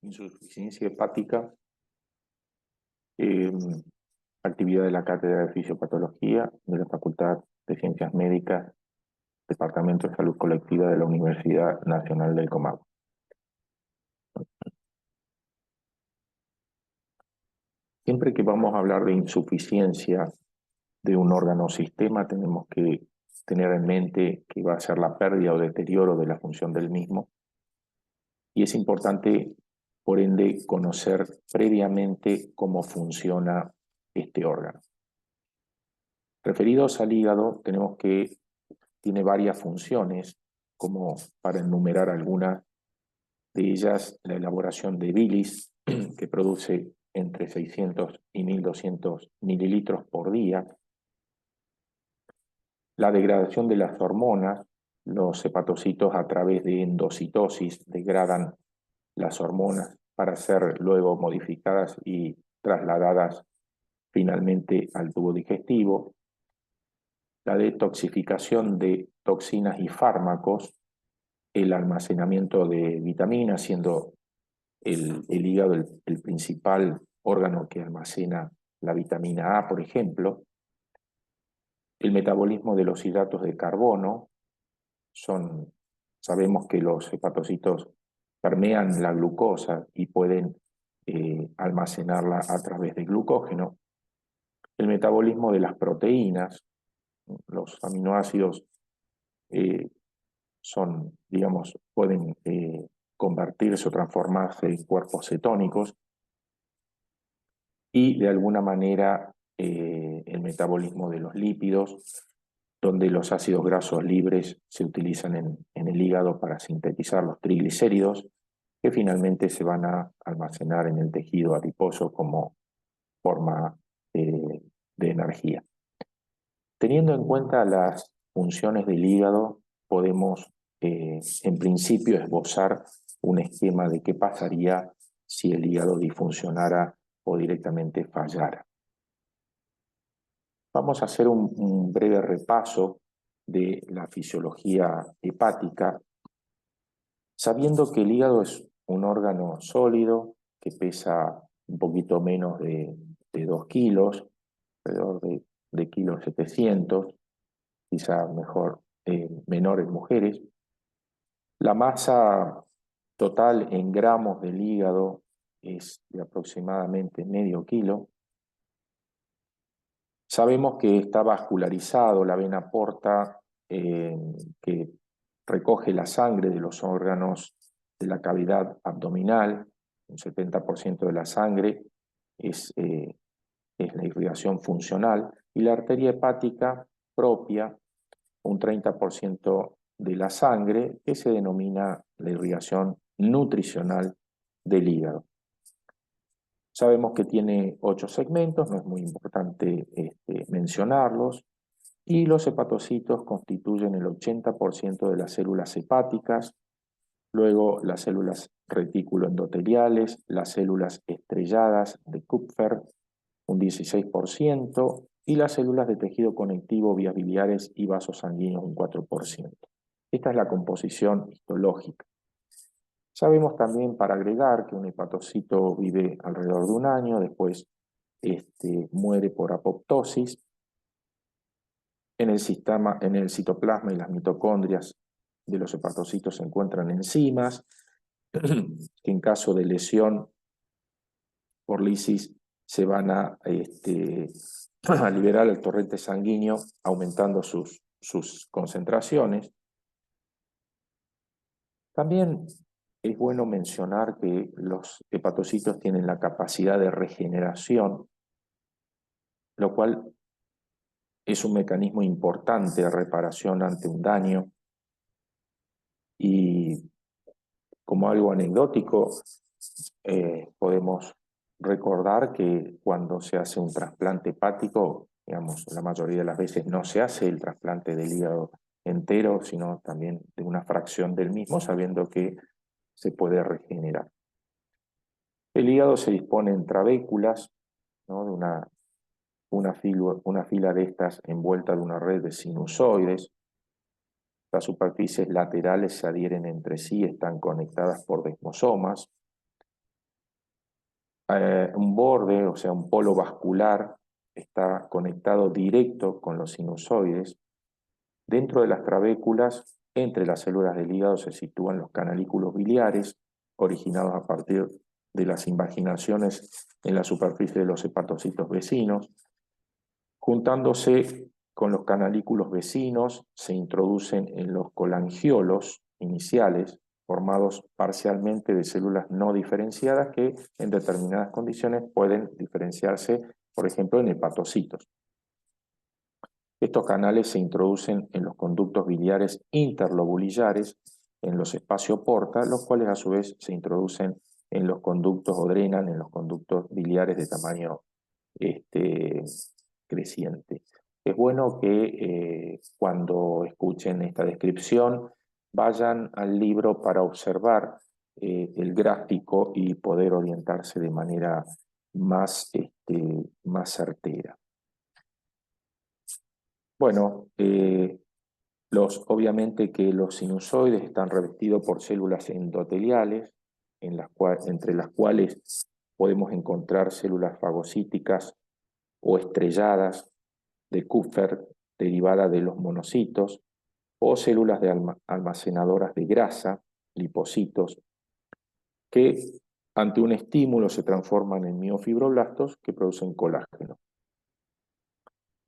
insuficiencia hepática, actividad de la Cátedra de Fisiopatología de la Facultad de Ciencias Médicas, Departamento de Salud Colectiva de la Universidad Nacional del Comahue. Siempre que vamos a hablar de insuficiencia de un órgano o sistema, tenemos que tener en mente que va a ser la pérdida o deterioro de la función del mismo. Y es importante, por ende, conocer previamente cómo funciona este órgano. Referidos al hígado, tenemos que tiene varias funciones, como para enumerar algunas de ellas: la elaboración de bilis, que produce entre 600 y 1200 mililitros por día, la degradación de las hormonas. Los hepatocitos, a través de endocitosis, degradan las hormonas para ser luego modificadas y trasladadas finalmente al tubo digestivo. La detoxificación de toxinas y fármacos, el almacenamiento de vitaminas, siendo el hígado el principal órgano que almacena la vitamina A, por ejemplo. El metabolismo de los hidratos de carbono. Sabemos que los hepatocitos permean la glucosa y pueden almacenarla a través del glucógeno. El metabolismo de las proteínas. Los aminoácidos pueden convertirse o transformarse en cuerpos cetónicos. Y de alguna manera el metabolismo de los lípidos, donde los ácidos grasos libres se utilizan en el hígado para sintetizar los triglicéridos, que finalmente se van a almacenar en el tejido adiposo como forma de energía. Teniendo en cuenta las funciones del hígado, podemos en principio esbozar un esquema de qué pasaría si el hígado disfuncionara o directamente fallara. Vamos a hacer un breve repaso de la fisiología hepática, sabiendo que el hígado es un órgano sólido que pesa un poquito menos de 2 kilos, alrededor de 700 kilos, quizá menor en mujeres. La masa total en gramos del hígado es de aproximadamente medio kilo. Sabemos que está vascularizado, la vena porta, que recoge la sangre de los órganos de la cavidad abdominal. Un 70% de la sangre es la irrigación funcional, y la arteria hepática propia, un 30% de la sangre, que se denomina la irrigación nutricional del hígado. Sabemos que tiene 8 segmentos, no es muy importante mencionarlos, y los hepatocitos constituyen el 80% de las células hepáticas, luego las células retículo-endoteliales, las células estrelladas de Kupffer, un 16%, y las células de tejido conectivo, vías biliares y vasos sanguíneos, un 4%. Esta es la composición histológica. Sabemos también, para agregar, que un hepatocito vive alrededor de 1 año, después muere por apoptosis. En el citoplasma y las mitocondrias de los hepatocitos se encuentran enzimas que, en caso de lesión por lisis, se van a liberar el torrente sanguíneo, aumentando sus concentraciones. También es bueno mencionar que los hepatocitos tienen la capacidad de regeneración, lo cual es un mecanismo importante de reparación ante un daño. Y como algo anecdótico, podemos recordar que cuando se hace un trasplante hepático, la mayoría de las veces no se hace el trasplante del hígado entero, sino también de una fracción del mismo, sabiendo que se puede regenerar. El hígado se dispone en trabéculas, ¿no?, de una fila de estas envuelta de una red de sinusoides. Las superficies laterales se adhieren entre sí, están conectadas por desmosomas. un borde, o sea, un polo vascular, está conectado directo con los sinusoides. Dentro de las trabéculas, entre las células del hígado, se sitúan los canalículos biliares, originados a partir de las invaginaciones en la superficie de los hepatocitos vecinos. Juntándose con los canalículos vecinos, se introducen en los colangiolos iniciales, formados parcialmente de células no diferenciadas que en determinadas condiciones pueden diferenciarse, por ejemplo, en hepatocitos. Estos canales se introducen en los conductos biliares interlobulillares, en los espacios porta, los cuales a su vez se introducen en los conductos o drenan en los conductos biliares de tamaño creciente. Es bueno que cuando escuchen esta descripción vayan al libro para observar el gráfico y poder orientarse de manera más certera. Bueno, obviamente que los sinusoides están revestidos por células endoteliales, entre las cuales podemos encontrar células fagocíticas o estrelladas de Kupffer derivadas de los monocitos, o células almacenadoras de grasa, lipocitos, que ante un estímulo se transforman en miofibroblastos que producen colágeno.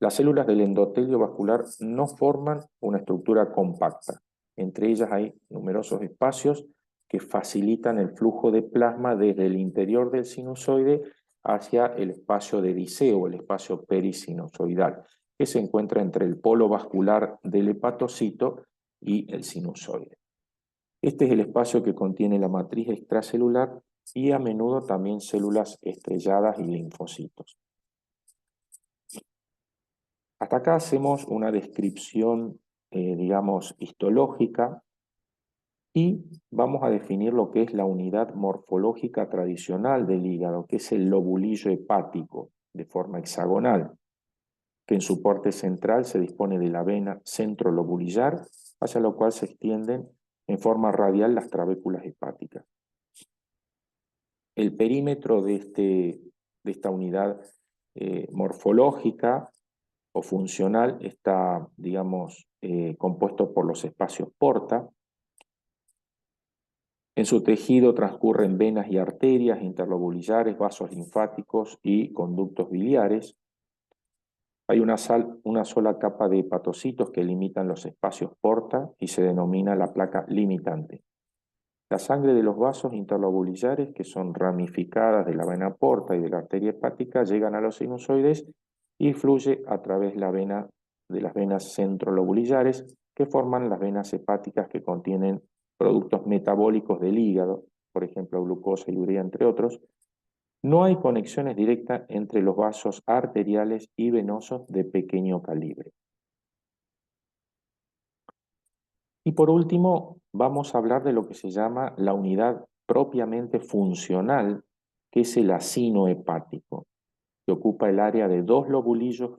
Las células del endotelio vascular no forman una estructura compacta. Entre ellas hay numerosos espacios que facilitan el flujo de plasma desde el interior del sinusoide hacia el espacio de Odiseo, el espacio perisinusoidal, que se encuentra entre el polo vascular del hepatocito y el sinusoide. Este es el espacio que contiene la matriz extracelular y a menudo también células estrelladas y linfocitos. Hasta acá hacemos una descripción, digamos, histológica y vamos a definir lo que es la unidad morfológica tradicional del hígado, que es el lobulillo hepático, de forma hexagonal, que en su parte central se dispone de la vena centrolobulillar, hacia lo cual se extienden en forma radial las trabéculas hepáticas. El perímetro de esta unidad morfológica o funcional está, digamos, compuesto por los espacios porta. En su tejido transcurren venas y arterias interlobulillares, vasos linfáticos y conductos biliares. Hay una sola capa de hepatocitos que limitan los espacios porta y se denomina la placa limitante. La sangre de los vasos interlobulillares, que son ramificadas de la vena porta y de la arteria hepática, llegan a los sinusoides y fluye a través de las venas centrolobulillares, que forman las venas hepáticas que contienen productos metabólicos del hígado, por ejemplo, glucosa y urea, entre otros. No hay conexiones directas entre los vasos arteriales y venosos de pequeño calibre. Y por último, vamos a hablar de lo que se llama la unidad propiamente funcional, que es el acino hepático, que ocupa el área de dos lobulillos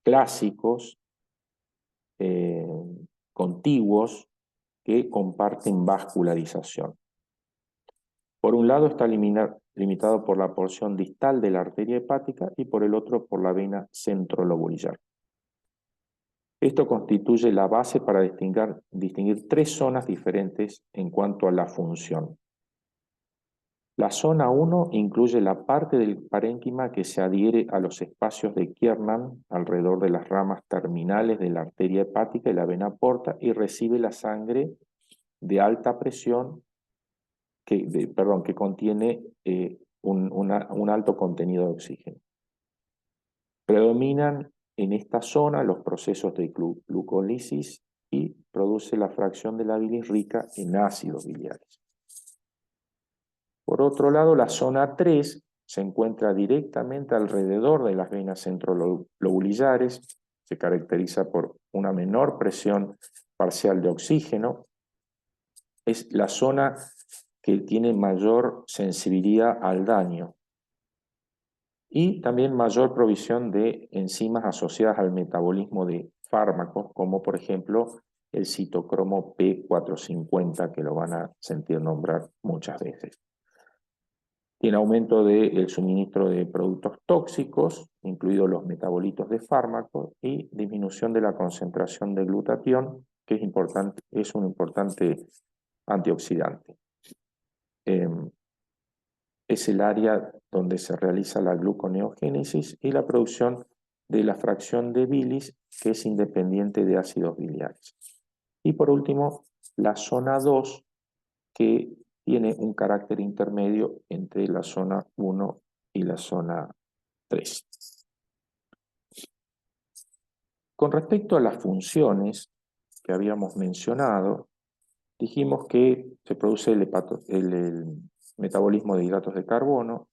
clásicos contiguos que comparten vascularización. Por un lado está limitado por la porción distal de la arteria hepática y por el otro por la vena centrolobulillar. Esto constituye la base para distinguir tres zonas diferentes en cuanto a la función. La zona 1 incluye la parte del parénquima que se adhiere a los espacios de Kiernan alrededor de las ramas terminales de la arteria hepática y la vena porta y recibe la sangre de alta presión que contiene un alto contenido de oxígeno. Predominan en esta zona los procesos de glucólisis y produce la fracción de la bilis rica en ácidos biliares. Por otro lado, la zona 3 se encuentra directamente alrededor de las venas centrolobulillares, se caracteriza por una menor presión parcial de oxígeno, es la zona que tiene mayor sensibilidad al daño y también mayor provisión de enzimas asociadas al metabolismo de fármacos, como por ejemplo el citocromo P450, que lo van a sentir nombrar muchas veces. Tiene aumento del suministro de productos tóxicos, incluidos los metabolitos de fármacos, y disminución de la concentración de glutatión, que es un importante antioxidante. Es el área donde se realiza la gluconeogénesis y la producción de la fracción de bilis, que es independiente de ácidos biliares. Y por último, la zona 2, que tiene un carácter intermedio entre la zona 1 y la zona 3. Con respecto a las funciones que habíamos mencionado, dijimos que se produce el metabolismo de hidratos de carbono,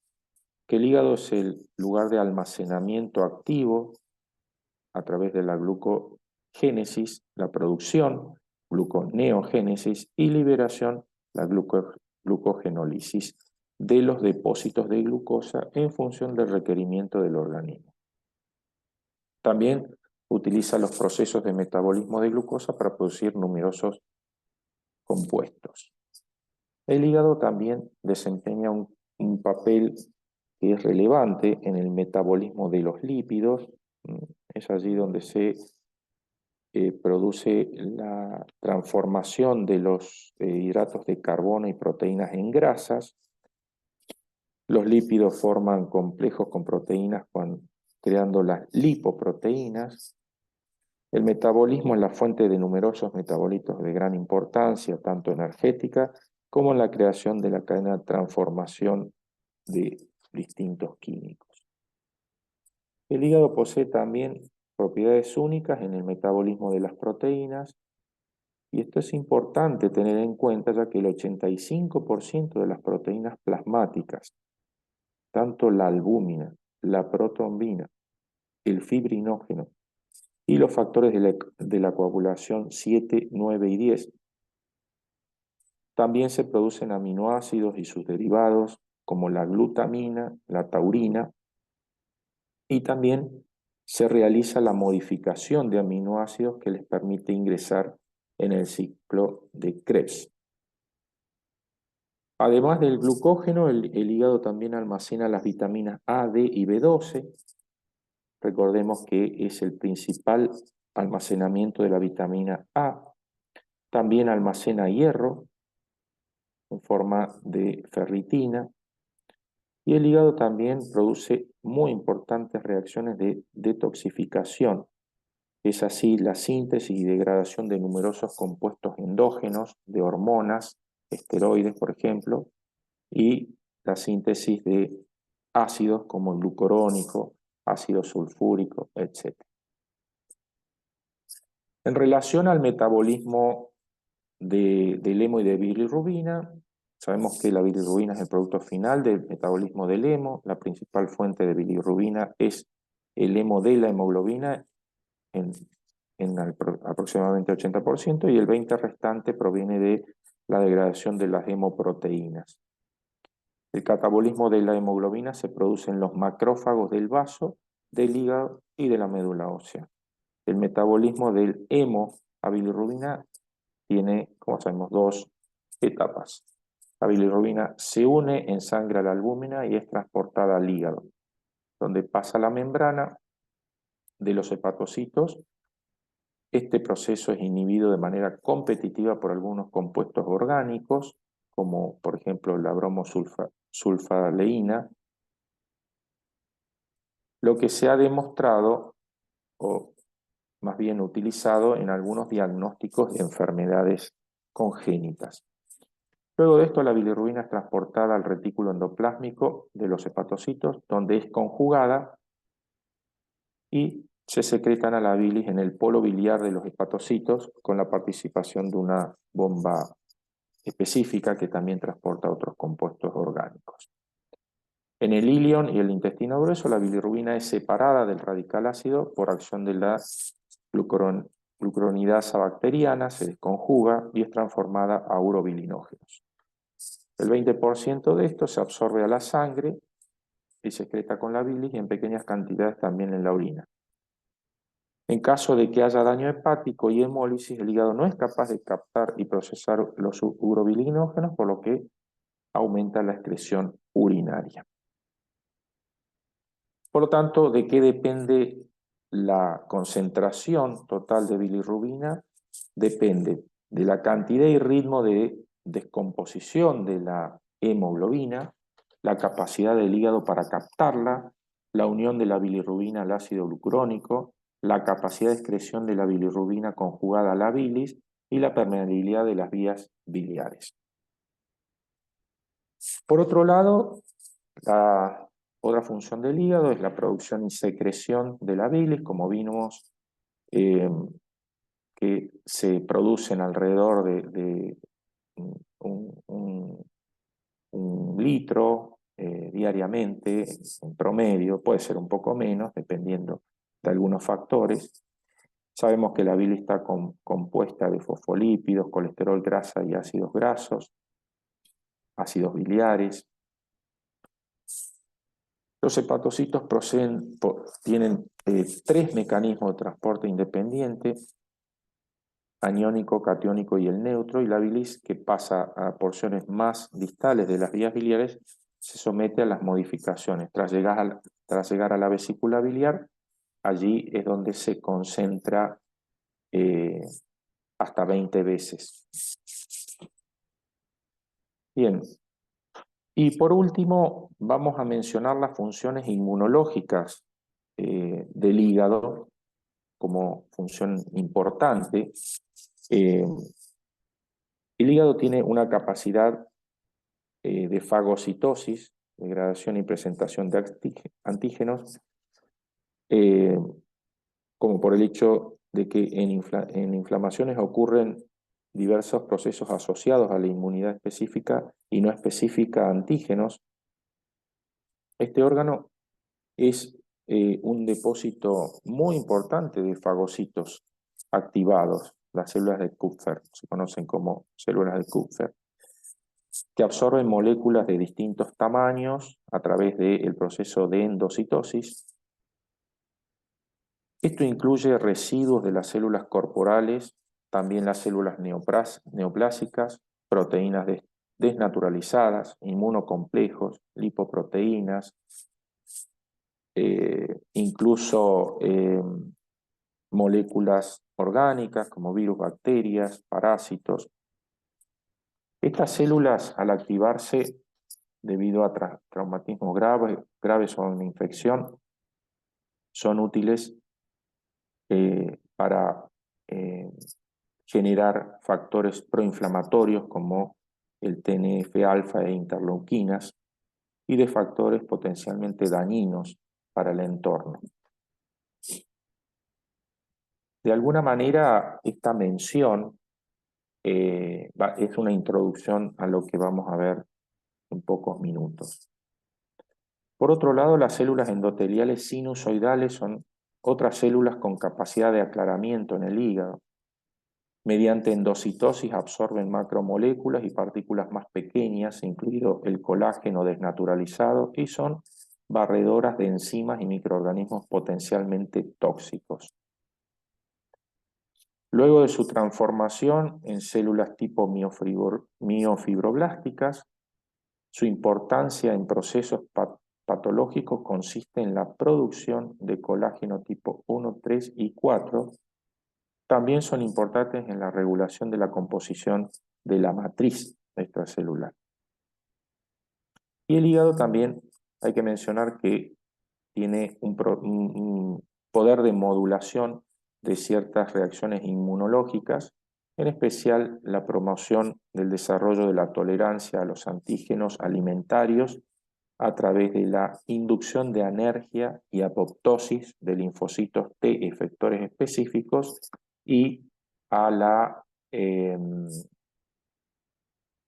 que el hígado es el lugar de almacenamiento activo a través de la glucogénesis, la producción, gluconeogénesis y liberación, la glucogenólisis de los depósitos de glucosa en función del requerimiento del organismo. También utiliza los procesos de metabolismo de glucosa para producir numerosos compuestos. El hígado también desempeña un papel que es relevante en el metabolismo de los lípidos. Es allí donde se produce la transformación de los hidratos de carbono y proteínas en grasas. Los lípidos forman complejos con proteínas creando las lipoproteínas. El metabolismo es la fuente de numerosos metabolitos de gran importancia, tanto energética como en la creación de la cadena de transformación de distintos químicos. El hígado posee también propiedades únicas en el metabolismo de las proteínas, y esto es importante tener en cuenta, ya que el 85% de las proteínas plasmáticas, tanto la albúmina, la protrombina, el fibrinógeno y los factores de la coagulación 7, 9 y 10, también se producen aminoácidos y sus derivados como la glutamina, la taurina, y también se realiza la modificación de aminoácidos que les permite ingresar en el ciclo de Krebs. Además del glucógeno, el hígado también almacena las vitaminas A, D y B12. Recordemos que es el principal almacenamiento de la vitamina A. También almacena hierro en forma de ferritina. Y el hígado también produce muy importantes reacciones de detoxificación. Es así la síntesis y degradación de numerosos compuestos endógenos, de hormonas, esteroides, por ejemplo, y la síntesis de ácidos como el glucurónico, ácido sulfúrico, etc. En relación al metabolismo del hemo y de bilirrubina, sabemos que la bilirrubina es el producto final del metabolismo del hemo. La principal fuente de bilirrubina es el hemo de la hemoglobina en aproximadamente 80%, y el 20% restante proviene de la degradación de las hemoproteínas. El catabolismo de la hemoglobina se produce en los macrófagos del vaso, del hígado y de la médula ósea. El metabolismo del hemo a bilirrubina tiene, como sabemos, dos etapas. La bilirrubina se une en sangre a la albúmina y es transportada al hígado, donde pasa la membrana de los hepatocitos. Este proceso es inhibido de manera competitiva por algunos compuestos orgánicos, como por ejemplo la bromosulfaleína, lo que se ha demostrado, o más bien utilizado, en algunos diagnósticos de enfermedades congénitas. Luego de esto, la bilirrubina es transportada al retículo endoplásmico de los hepatocitos, donde es conjugada y se secretan a la bilis en el polo biliar de los hepatocitos, con la participación de una bomba específica que también transporta otros compuestos orgánicos. En el ilion y el intestino grueso, la bilirrubina es separada del radical ácido por acción de la glucuronidasa bacteriana, se desconjuga y es transformada a urobilinógenos. El 20% de esto se absorbe a la sangre y se excreta con la bilis, y en pequeñas cantidades también en la orina. En caso de que haya daño hepático y hemólisis, el hígado no es capaz de captar y procesar los urobilinógenos, por lo que aumenta la excreción urinaria. Por lo tanto, ¿de qué depende la concentración total de bilirrubina? Depende de la cantidad y ritmo de descomposición de la hemoglobina, la capacidad del hígado para captarla, la unión de la bilirrubina al ácido glucurónico, la capacidad de excreción de la bilirrubina conjugada a la bilis y la permeabilidad de las vías biliares. Por otro lado, la otra función del hígado es la producción y secreción de la bilis, como vimos, que se producen alrededor de un litro diariamente en promedio, puede ser un poco menos, dependiendo de algunos factores. Sabemos que la bilis está compuesta de fosfolípidos, colesterol, grasa y ácidos grasos, ácidos biliares. Los hepatocitos tienen tres mecanismos de transporte independientes: aniónico, catiónico y el neutro, y la bilis, que pasa a porciones más distales de las vías biliares, se somete a las modificaciones. Tras llegar a la vesícula biliar, allí es donde se concentra hasta 20 veces. Bien, y por último vamos a mencionar las funciones inmunológicas del hígado como función importante. El hígado tiene una capacidad de fagocitosis, degradación y presentación de antígenos, como por el hecho de que en inflamaciones ocurren diversos procesos asociados a la inmunidad específica y no específica a antígenos. Este órgano es un depósito muy importante de fagocitos activados, las células de Kupffer, se conocen como células de Kupffer, que absorben moléculas de distintos tamaños a través del proceso de endocitosis. Esto incluye residuos de las células corporales, también las células neoplásicas, proteínas desnaturalizadas, inmunocomplejos, lipoproteínas, incluso moléculas orgánicas como virus, bacterias, parásitos. Estas células, al activarse debido a traumatismos graves o una infección, son útiles para generar factores proinflamatorios como el TNF-alfa e interleuquinas, y de factores potencialmente dañinos para el entorno. De alguna manera, esta mención es una introducción a lo que vamos a ver en pocos minutos. Por otro lado, las células endoteliales sinusoidales son otras células con capacidad de aclaramiento en el hígado. Mediante endocitosis absorben macromoléculas y partículas más pequeñas, incluido el colágeno desnaturalizado, y son barredoras de enzimas y microorganismos potencialmente tóxicos. Luego de su transformación en células tipo miofibroblásticas, su importancia en procesos patológicos consiste en la producción de colágeno tipo 1, 3 y 4. También son importantes en la regulación de la composición de la matriz extracelular. Y el hígado también hay que mencionar que tiene un poder de modulación de ciertas reacciones inmunológicas, en especial la promoción del desarrollo de la tolerancia a los antígenos alimentarios a través de la inducción de anergia y apoptosis de linfocitos T efectores específicos y a la,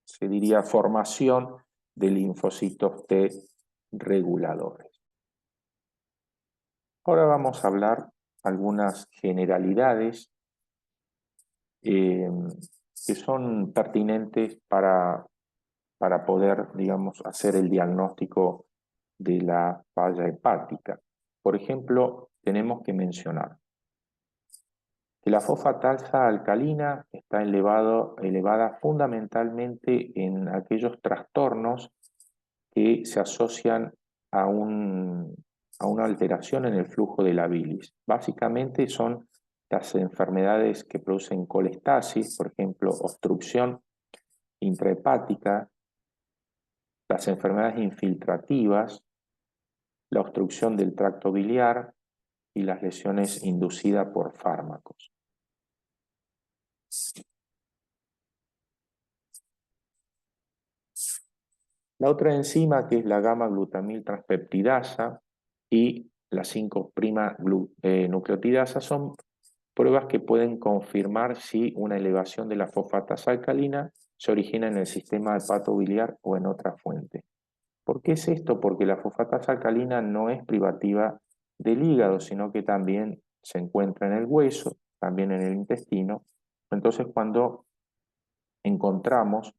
se diría, formación de linfocitos T reguladores. Ahora vamos a hablar algunas generalidades que son pertinentes para poder, digamos, hacer el diagnóstico de la falla hepática. Por ejemplo, tenemos que mencionar Que la fosfatasa alcalina está elevada fundamentalmente en aquellos trastornos que se asocian a, a una alteración en el flujo de la bilis. Básicamente son las enfermedades que producen colestasis, por ejemplo, obstrucción intrahepática, las enfermedades infiltrativas, la obstrucción del tracto biliar y las lesiones inducidas por fármacos. La otra enzima, que es la gamma-glutamil transpeptidasa y la 5'-nucleotidasa, son pruebas que pueden confirmar si una elevación de la fosfatasa alcalina se origina en el sistema hepatobiliar o en otra fuente. ¿Por qué es esto? Porque la fosfatasa alcalina no es privativa del hígado, sino que también se encuentra en el hueso, también en el intestino. Entonces, cuando encontramos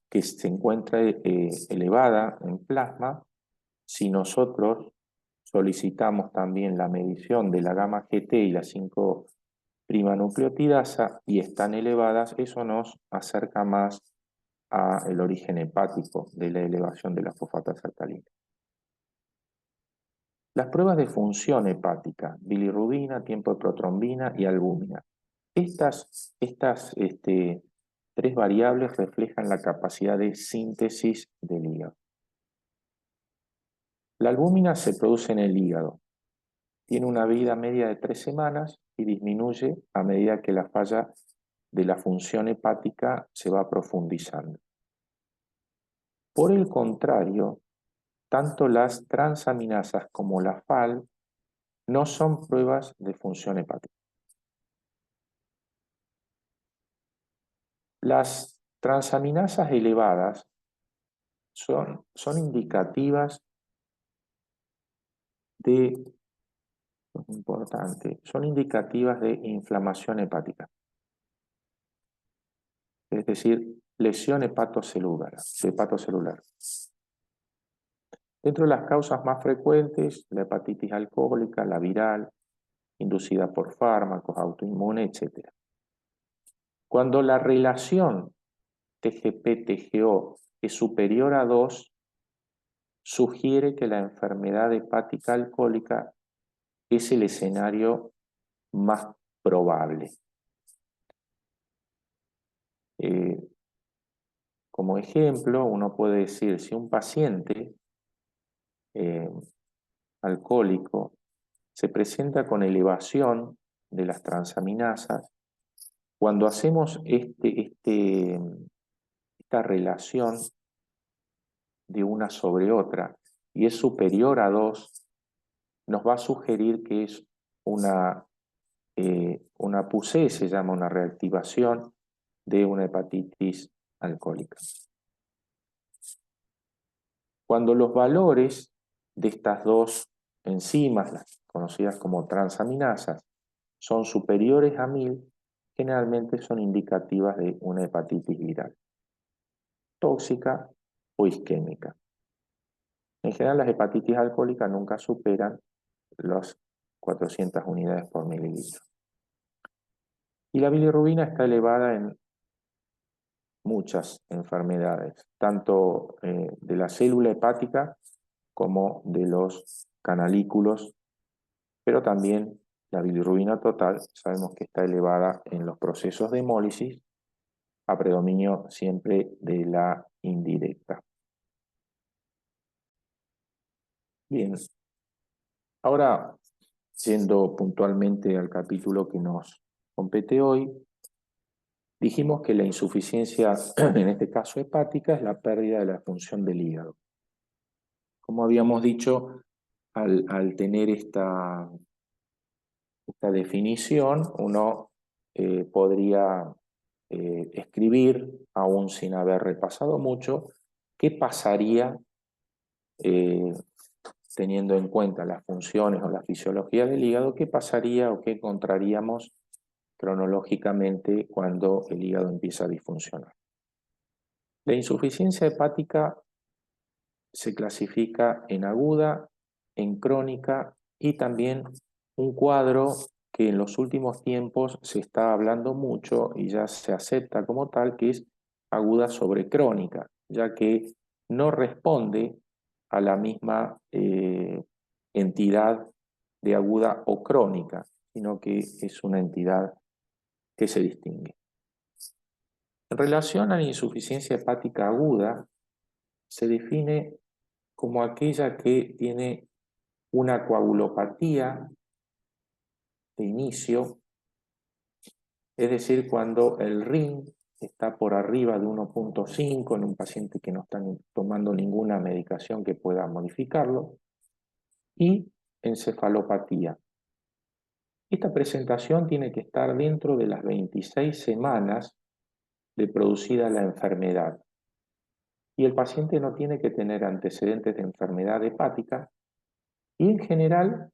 que se encuentra elevada en plasma, si nosotros solicitamos también la medición de la gamma GT y la 5'-nucleotidasa y están elevadas, eso nos acerca más al origen hepático de la elevación de la fosfatasa alcalina. Las pruebas de función hepática, bilirrubina, tiempo de protrombina y albúmina. Estas tres variables reflejan la capacidad de síntesis del hígado. La albúmina se produce en el hígado. Tiene una vida media de 3 semanas y disminuye a medida que la falla de la función hepática se va profundizando. Por el contrario, tanto las transaminasas como la FAL no son pruebas de función hepática. Las transaminasas elevadas son indicativas son indicativas de inflamación hepática, es decir, lesión hepatocelular. Dentro de las causas más frecuentes, la hepatitis alcohólica, la viral, inducida por fármacos, autoinmune, etc. Cuando la relación TGP-TGO es superior a 2, sugiere que la enfermedad hepática alcohólica es el escenario más probable. Como ejemplo, uno puede decir, si un paciente alcohólico se presenta con elevación de las transaminasas, cuando hacemos esta relación de una sobre otra y es superior a 2, nos va a sugerir que es una PUC, se llama una reactivación de una hepatitis alcohólica. Cuando los valores de estas dos enzimas, las conocidas como transaminasas, son superiores a 1000, generalmente son indicativas de una hepatitis viral, tóxica o isquémica. En general, las hepatitis alcohólicas nunca superan las 400 unidades por mililitro. Y la bilirrubina está elevada en muchas enfermedades, tanto de la célula hepática como de los canalículos, pero también la bilirrubina total sabemos que está elevada en los procesos de hemólisis, a predominio siempre de la indirecta. Bien, ahora yendo puntualmente al capítulo que nos compete hoy, dijimos que la insuficiencia, en este caso hepática, es la pérdida de la función del hígado. Como habíamos dicho, al tener esta definición, uno podría escribir, aún sin haber repasado mucho, qué pasaría teniendo en cuenta las funciones o la fisiología del hígado, qué pasaría o qué encontraríamos cronológicamente cuando el hígado empieza a disfuncionar. La insuficiencia hepática se clasifica en aguda, en crónica y también un cuadro que en los últimos tiempos se está hablando mucho y ya se acepta como tal, que es aguda sobre crónica, ya que no responde a la misma entidad de aguda o crónica, sino que es una entidad que se distingue. En relación a la insuficiencia hepática aguda, se define como aquella que tiene una coagulopatía de inicio, es decir, cuando el RIN está por arriba de 1,5 en un paciente que no está tomando ninguna medicación que pueda modificarlo, y encefalopatía. Esta presentación tiene que estar dentro de las 26 semanas de producida la enfermedad. Y el paciente no tiene que tener antecedentes de enfermedad hepática. Y en general,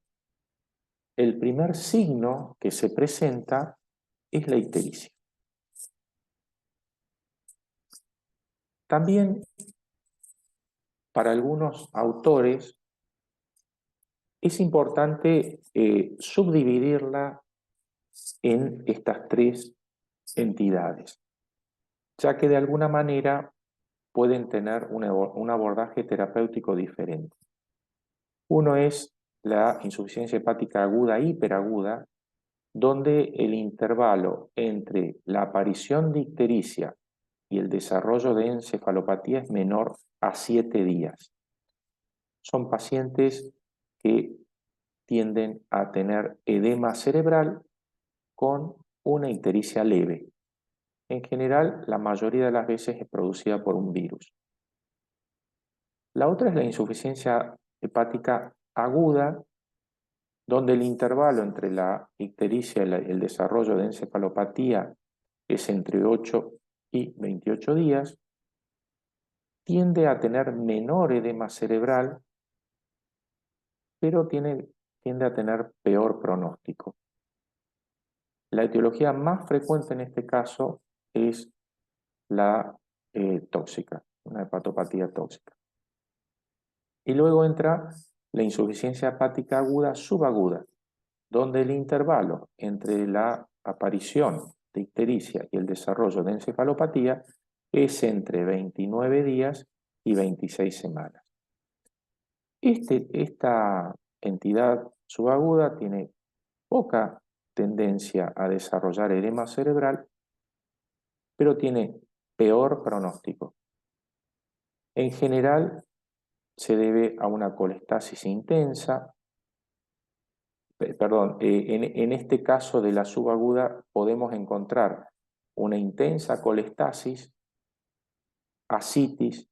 el primer signo que se presenta es la ictericia. También, para algunos autores, es importante subdividirla en estas tres entidades, ya que de alguna manera pueden tener un abordaje terapéutico diferente. Uno es la insuficiencia hepática aguda hiperaguda, donde el intervalo entre la aparición de ictericia y el desarrollo de encefalopatía es menor a 7 días. Son pacientes que tienden a tener edema cerebral con una ictericia leve. En general, la mayoría de las veces es producida por un virus. La otra es la insuficiencia hepática aguda, donde el intervalo entre la ictericia y el desarrollo de encefalopatía es entre 8 y 28 días, tiende a tener menor edema cerebral, pero tiende a tener peor pronóstico. La etiología más frecuente en este caso es la tóxica, una hepatopatía tóxica. Y luego entra la insuficiencia hepática aguda subaguda, donde el intervalo entre la aparición de ictericia y el desarrollo de encefalopatía es entre 29 días y 26 semanas. Esta entidad subaguda tiene poca tendencia a desarrollar edema cerebral, pero tiene peor pronóstico. En general, se debe a una colestasis intensa. En este caso de la subaguda podemos encontrar una intensa colestasis, ascitis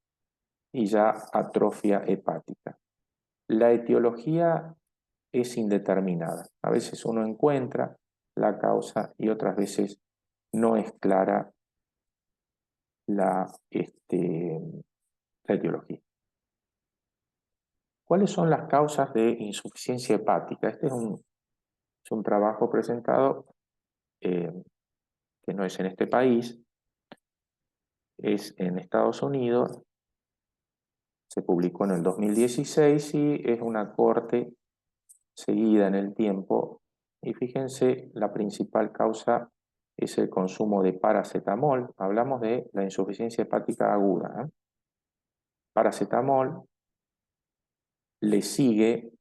y ya atrofia hepática. La etiología es indeterminada. A veces uno encuentra la causa y otras veces no es clara la etiología. ¿Cuáles son las causas de insuficiencia hepática? Este es un trabajo presentado que no es en este país, es en Estados Unidos, se publicó en el 2016 y es una corte seguida en el tiempo. Y fíjense, la principal causa es el consumo de paracetamol. Hablamos de la insuficiencia hepática aguda, ¿eh? Paracetamol, le sigue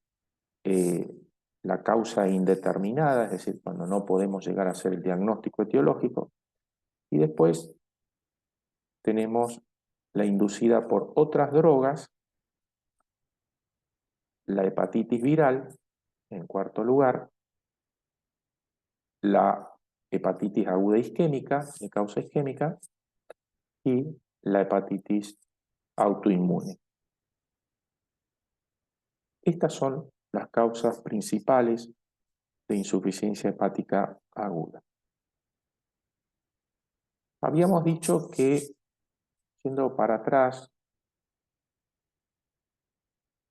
la causa indeterminada, es decir, cuando no podemos llegar a hacer el diagnóstico etiológico, y después tenemos la inducida por otras drogas, la hepatitis viral, en cuarto lugar, la hepatitis aguda isquémica, de causa isquémica, y la hepatitis autoinmune. Estas son las causas principales de insuficiencia hepática aguda. Habíamos dicho que, yendo para atrás,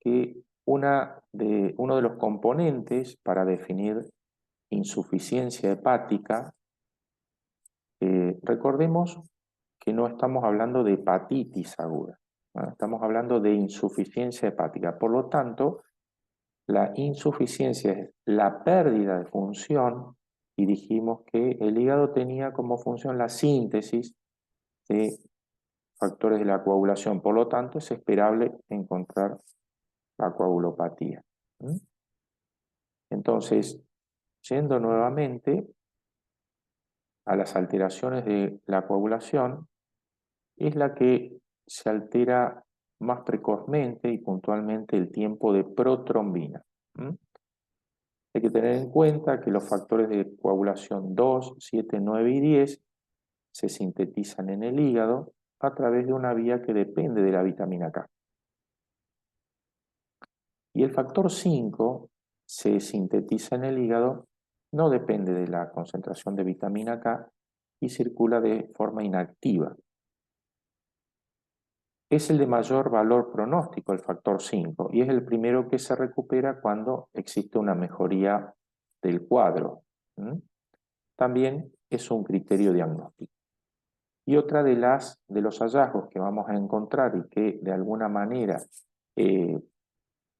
que uno de los componentes para definir insuficiencia hepática, recordemos que no estamos hablando de hepatitis aguda, ¿no? Estamos hablando de insuficiencia hepática. Por lo tanto, La insuficiencia es la pérdida de función y dijimos que el hígado tenía como función la síntesis de factores de la coagulación. Por lo tanto, es esperable encontrar la coagulopatía. ¿Mm? Entonces, yendo nuevamente a las alteraciones de la coagulación, es la que se altera más precozmente y puntualmente el tiempo de protrombina. ¿Mm? Hay que tener en cuenta que los factores de coagulación 2, 7, 9 y 10 se sintetizan en el hígado a través de una vía que depende de la vitamina K. Y el factor 5 se sintetiza en el hígado, no depende de la concentración de vitamina K y circula de forma inactiva. Es el de mayor valor pronóstico, el factor 5, y es el primero que se recupera cuando existe una mejoría del cuadro. ¿Mm? También es un criterio diagnóstico. Y otra de los hallazgos que vamos a encontrar y que de alguna manera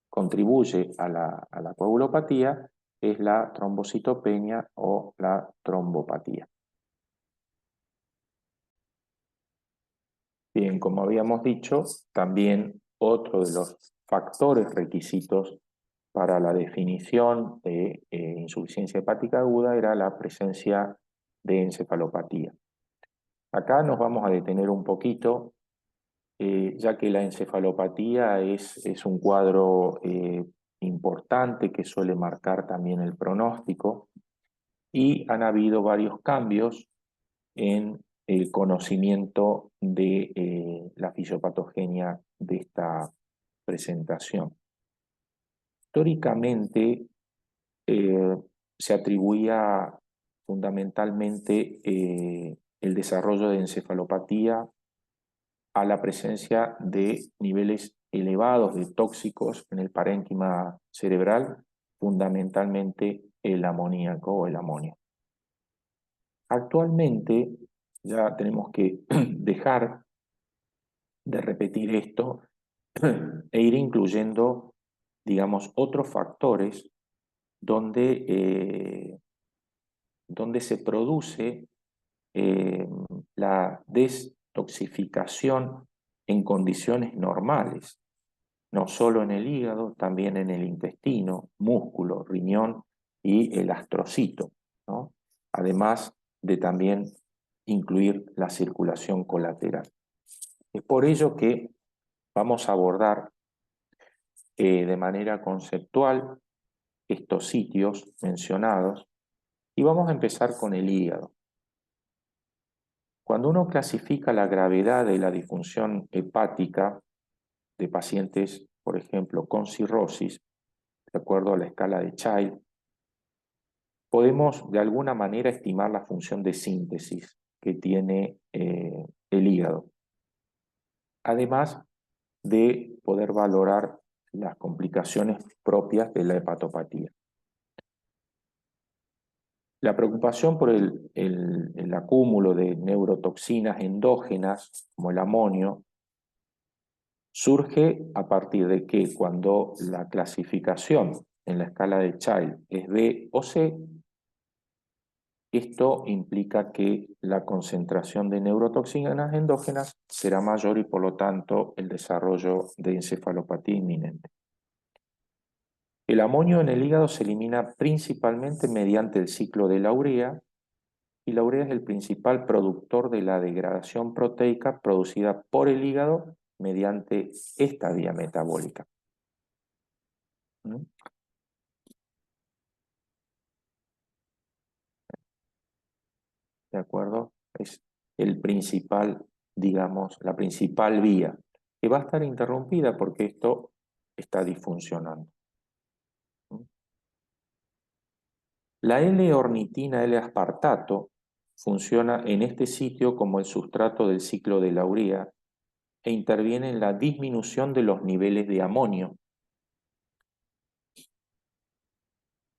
contribuye a la coagulopatía es la trombocitopenia o la trombopatía. Bien, como habíamos dicho, también otro de los factores requisitos para la definición de insuficiencia hepática aguda era la presencia de encefalopatía. Acá nos vamos a detener un poquito, ya que la encefalopatía es un cuadro importante que suele marcar también el pronóstico y han habido varios cambios en el conocimiento de la fisiopatogenia de esta presentación. Históricamente se atribuía fundamentalmente el desarrollo de encefalopatía a la presencia de niveles elevados de tóxicos en el parénquima cerebral, fundamentalmente el amoníaco o el amonio. Actualmente ya tenemos que dejar de repetir esto e ir incluyendo, digamos, otros factores donde, donde se produce la destoxificación en condiciones normales, no solo en el hígado, también en el intestino, músculo, riñón y el astrocito, ¿no? Además de también incluir la circulación colateral. Es por ello que vamos a abordar de manera conceptual estos sitios mencionados y vamos a empezar con el hígado. Cuando uno clasifica la gravedad de la disfunción hepática de pacientes, por ejemplo, con cirrosis, de acuerdo a la escala de Child, podemos de alguna manera estimar la función de síntesis que tiene el hígado. Además de poder valorar las complicaciones propias de la hepatopatía. La preocupación por el acúmulo de neurotoxinas endógenas, como el amonio, surge a partir de que cuando la clasificación en la escala de Child es B o C, esto implica que la concentración de neurotoxinas endógenas será mayor y por lo tanto el desarrollo de encefalopatía inminente. El amonio en el hígado se elimina principalmente mediante el ciclo de la urea y la urea es el principal productor de la degradación proteica producida por el hígado mediante esta vía metabólica. ¿Mm? ¿De acuerdo? Es el principal, digamos, la principal vía, que va a estar interrumpida porque esto está disfuncionando. La L-ornitina L-aspartato funciona en este sitio como el sustrato del ciclo de la urea e interviene en la disminución de los niveles de amonio,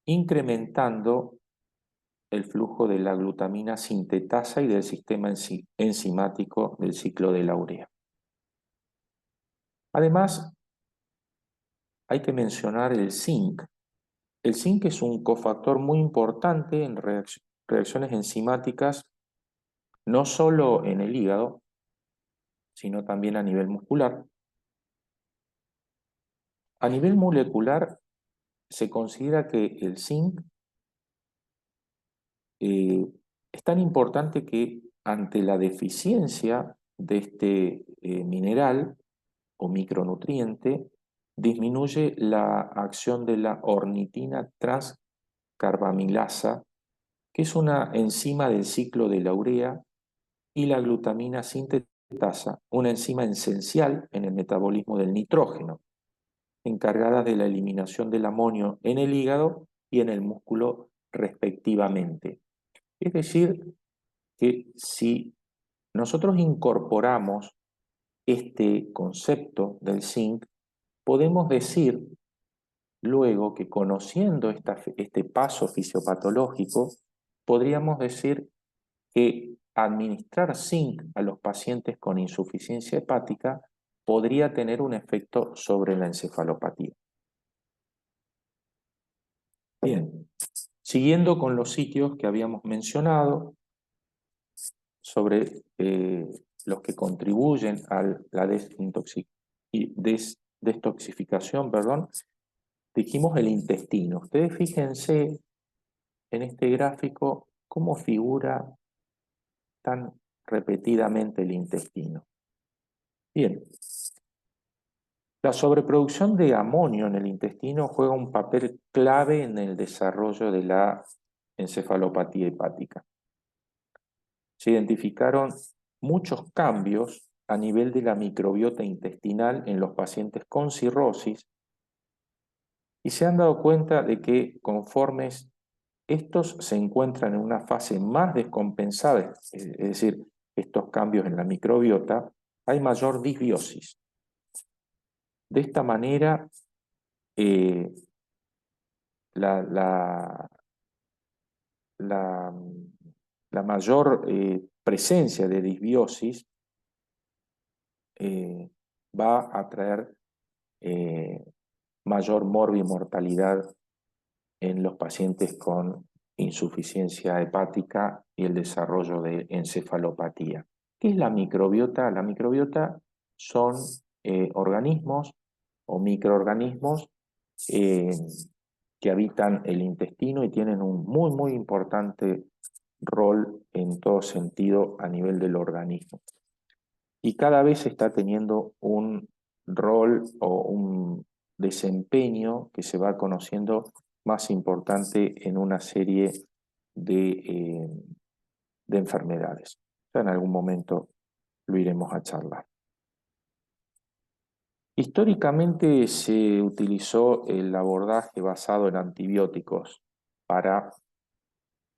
incrementando el flujo de la glutamina sintetasa y del sistema enzimático del ciclo de la urea. Además, hay que mencionar el zinc. El zinc es un cofactor muy importante en reacciones enzimáticas, no solo en el hígado, sino también a nivel muscular. A nivel molecular, se considera que el zinc es tan importante que ante la deficiencia de este mineral o micronutriente, disminuye la acción de la ornitina transcarbamilasa, que es una enzima del ciclo de la urea, y la glutamina sintetasa, una enzima esencial en el metabolismo del nitrógeno, encargada de la eliminación del amonio en el hígado y en el músculo respectivamente. Es decir, que si nosotros incorporamos este concepto del zinc, podemos decir luego que conociendo este paso fisiopatológico, podríamos decir que administrar zinc a los pacientes con insuficiencia hepática podría tener un efecto sobre la encefalopatía. Bien, siguiendo con los sitios que habíamos mencionado sobre los que contribuyen a la destoxificación, dijimos el intestino. Ustedes fíjense en este gráfico cómo figura tan repetidamente el intestino. Bien, la sobreproducción de amonio en el intestino juega un papel clave en el desarrollo de la encefalopatía hepática. Se identificaron muchos cambios a nivel de la microbiota intestinal en los pacientes con cirrosis y se han dado cuenta de que conforme estos se encuentran en una fase más descompensada, es decir, estos cambios en la microbiota, hay mayor disbiosis. De esta manera, eh, la, la, la, la mayor presencia de disbiosis va a traer mayor morbimortalidad en los pacientes con insuficiencia hepática y el desarrollo de encefalopatía. ¿Qué es la microbiota? La microbiota son organismos o microorganismos que habitan el intestino y tienen un muy importante rol en todo sentido a nivel del organismo. Y cada vez está teniendo un rol o un desempeño que se va conociendo más importante en una serie de enfermedades. Ya en algún momento lo iremos a charlar. Históricamente se utilizó el abordaje basado en antibióticos para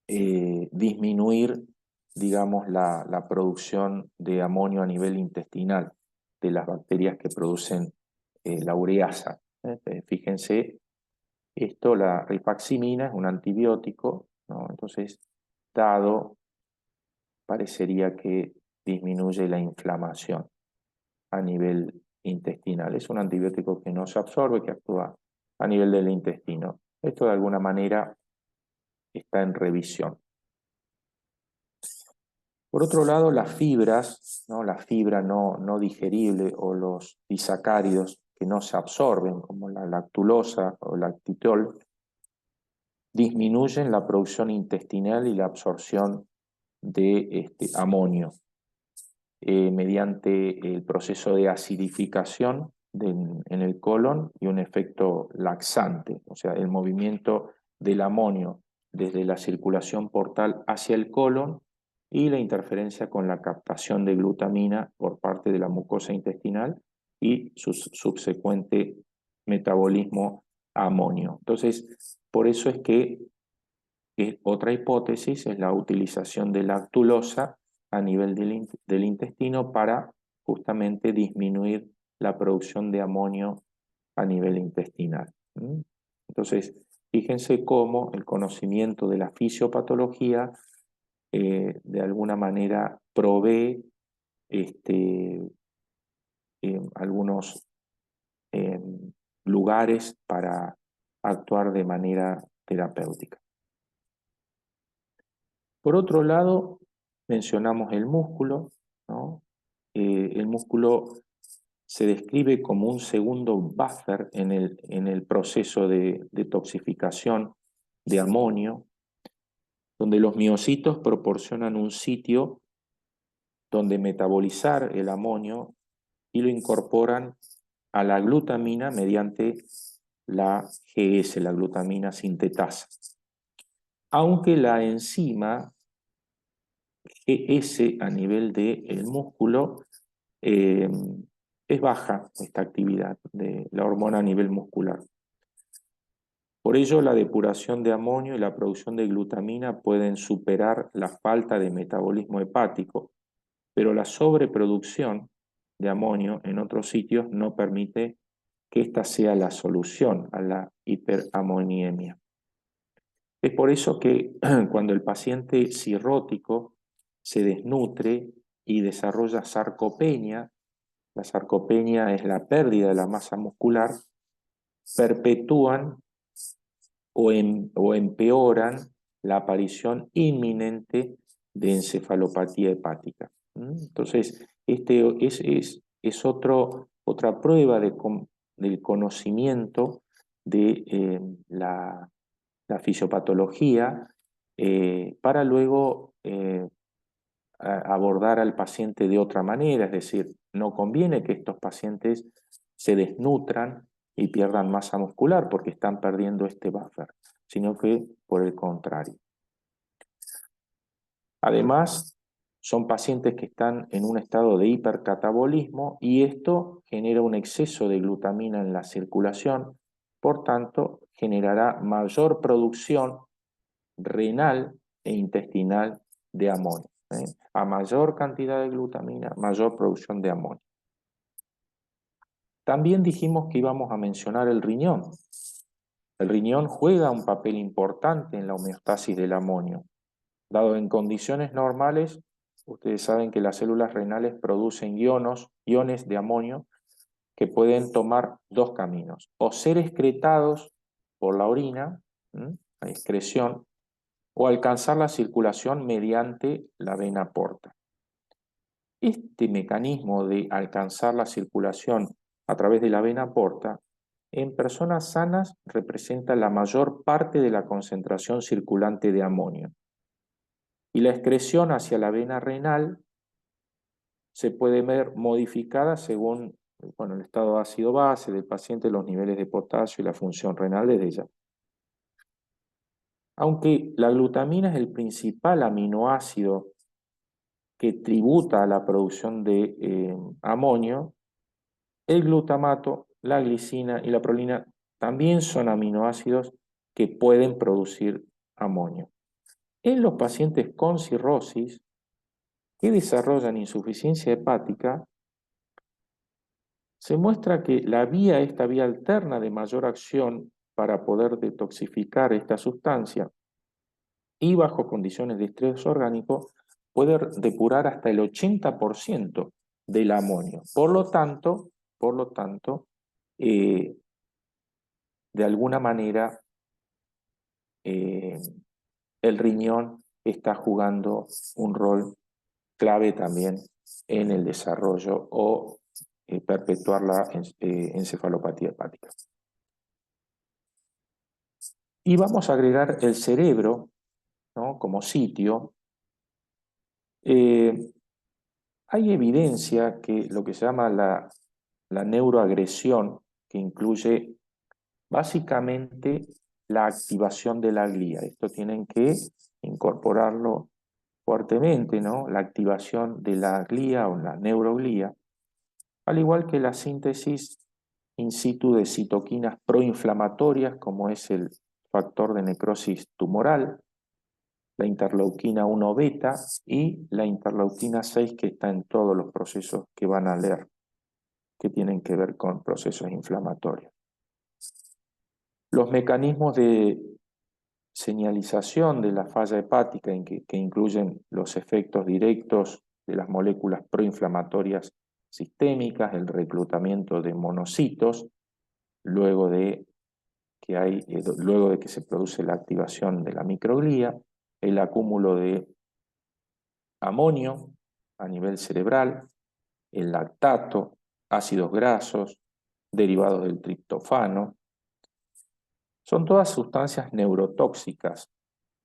disminuir, digamos, la producción de amonio a nivel intestinal de las bacterias que producen la ureasa. Fíjense, la rifaximina es un antibiótico, ¿no? Entonces, dado, parecería que disminuye la inflamación a nivel intestinal. Es un antibiótico que no se absorbe, que actúa a nivel del intestino. Esto de alguna manera está en revisión. Por otro lado, las fibras, ¿no? La fibra no digerible o los disacáridos que no se absorben, como la lactulosa o el lactitol, disminuyen la producción intestinal y la absorción de amonio mediante el proceso de acidificación en el colon y un efecto laxante, o sea, el movimiento del amonio desde la circulación portal hacia el colon y la interferencia con la captación de glutamina por parte de la mucosa intestinal y su subsecuente metabolismo a amonio. Entonces, por eso es que otra hipótesis es la utilización de lactulosa a nivel del intestino para justamente disminuir la producción de amonio a nivel intestinal. Entonces, fíjense cómo el conocimiento de la fisiopatología de alguna manera provee algunos lugares para actuar de manera terapéutica. Por otro lado, mencionamos el músculo, ¿no? El músculo se describe como un segundo buffer en el proceso de detoxificación de amonio, donde los miocitos proporcionan un sitio donde metabolizar el amonio y lo incorporan a la glutamina mediante la GS, la glutamina sintetasa. Aunque la enzima GS a nivel del músculo es baja esta actividad de la hormona a nivel muscular. Por ello, la depuración de amonio y la producción de glutamina pueden superar la falta de metabolismo hepático, pero la sobreproducción de amonio en otros sitios no permite que esta sea la solución a la hiperamoniemia. Es por eso que cuando el paciente cirrótico se desnutre y desarrolla sarcopenia, la sarcopenia es la pérdida de la masa muscular, perpetúan o empeoran la aparición inminente de encefalopatía hepática. Entonces, este es otra prueba del conocimiento de la fisiopatología para luego abordar al paciente de otra manera, es decir, no conviene que estos pacientes se desnutran y pierdan masa muscular porque están perdiendo este buffer, sino que por el contrario. Además, son pacientes que están en un estado de hipercatabolismo y esto genera un exceso de glutamina en la circulación, por tanto, generará mayor producción renal e intestinal de amonio. A mayor cantidad de glutamina, mayor producción de amonio. También dijimos que íbamos a mencionar el riñón. El riñón juega un papel importante en la homeostasis del amonio. Dado en condiciones normales, ustedes saben que las células renales producen iones de amonio que pueden tomar dos caminos, o ser excretados por la orina, la excreción, o alcanzar la circulación mediante la vena porta. Este mecanismo de alcanzar la circulación a través de la vena porta, en personas sanas representa la mayor parte de la concentración circulante de amonio. Y la excreción hacia la vena renal se puede ver modificada según el estado ácido-base del paciente, los niveles de potasio y la función renal desde ella. Aunque la glutamina es el principal aminoácido que tributa a la producción de amonio, el glutamato, la glicina y la prolina también son aminoácidos que pueden producir amonio. En los pacientes con cirrosis que desarrollan insuficiencia hepática, se muestra que esta vía alterna de mayor acción para poder detoxificar esta sustancia y bajo condiciones de estrés orgánico puede depurar hasta el 80% del amonio. Por lo tanto, de alguna manera, el riñón está jugando un rol clave también en el desarrollo o perpetuar la encefalopatía hepática. Y vamos a agregar el cerebro, ¿no?, como sitio. Hay evidencia que lo que se llama la neuroagresión, que incluye básicamente la activación de la glía. Esto tienen que incorporarlo fuertemente, ¿no? La activación de la glía o la neuroglía, al igual que la síntesis in situ de citoquinas proinflamatorias, como es el factor de necrosis tumoral, la interleuquina 1 beta y la interleuquina 6, que está en todos los procesos que van a leer, que tienen que ver con procesos inflamatorios. Los mecanismos de señalización de la falla hepática, que incluyen los efectos directos de las moléculas proinflamatorias sistémicas, el reclutamiento de monocitos, luego de que se produce la activación de la microglía, el acúmulo de amonio a nivel cerebral, el lactato, ácidos grasos, derivados del triptofano. Son todas sustancias neurotóxicas,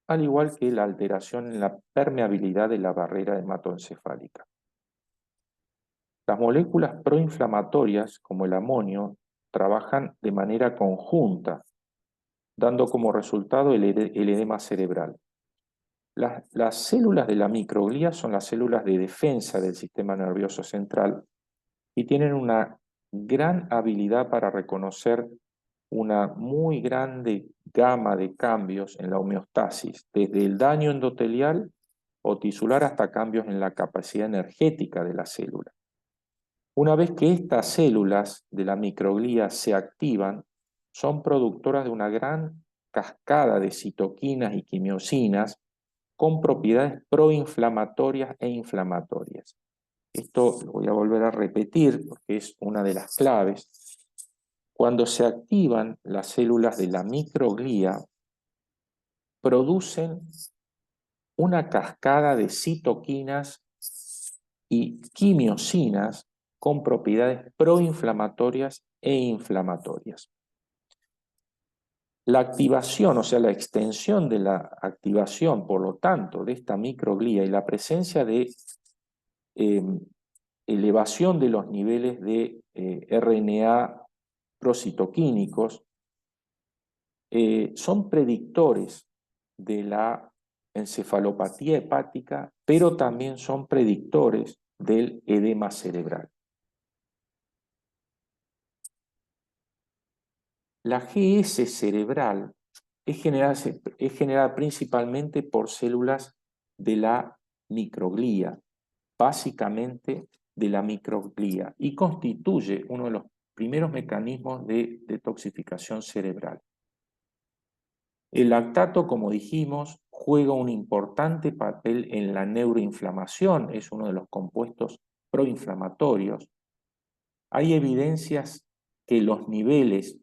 al igual que la alteración en la permeabilidad de la barrera hematoencefálica. Las moléculas proinflamatorias, como el amonio, trabajan de manera conjunta, dando como resultado el edema cerebral. Las células de la microglía son las células de defensa del sistema nervioso central y tienen una gran habilidad para reconocer una muy grande gama de cambios en la homeostasis, desde el daño endotelial o tisular hasta cambios en la capacidad energética de la célula. Una vez que estas células de la microglía se activan, son productoras de una gran cascada de citoquinas y quimiosinas con propiedades proinflamatorias e inflamatorias. Esto lo voy a volver a repetir porque es una de las claves. Cuando se activan las células de la microglía, producen una cascada de citoquinas y quimiosinas con propiedades proinflamatorias e inflamatorias. La activación, o sea, la extensión de la activación, por lo tanto, de esta microglía y la presencia de elevación de los niveles de RNA procitoquínicos son predictores de la encefalopatía hepática, pero también son predictores del edema cerebral. La GS cerebral es generada principalmente por células de la microglía, básicamente de la microglía, y constituye uno de los primeros mecanismos de detoxificación cerebral. El lactato, como dijimos, juega un importante papel en la neuroinflamación, es uno de los compuestos proinflamatorios. Hay evidencias que los niveles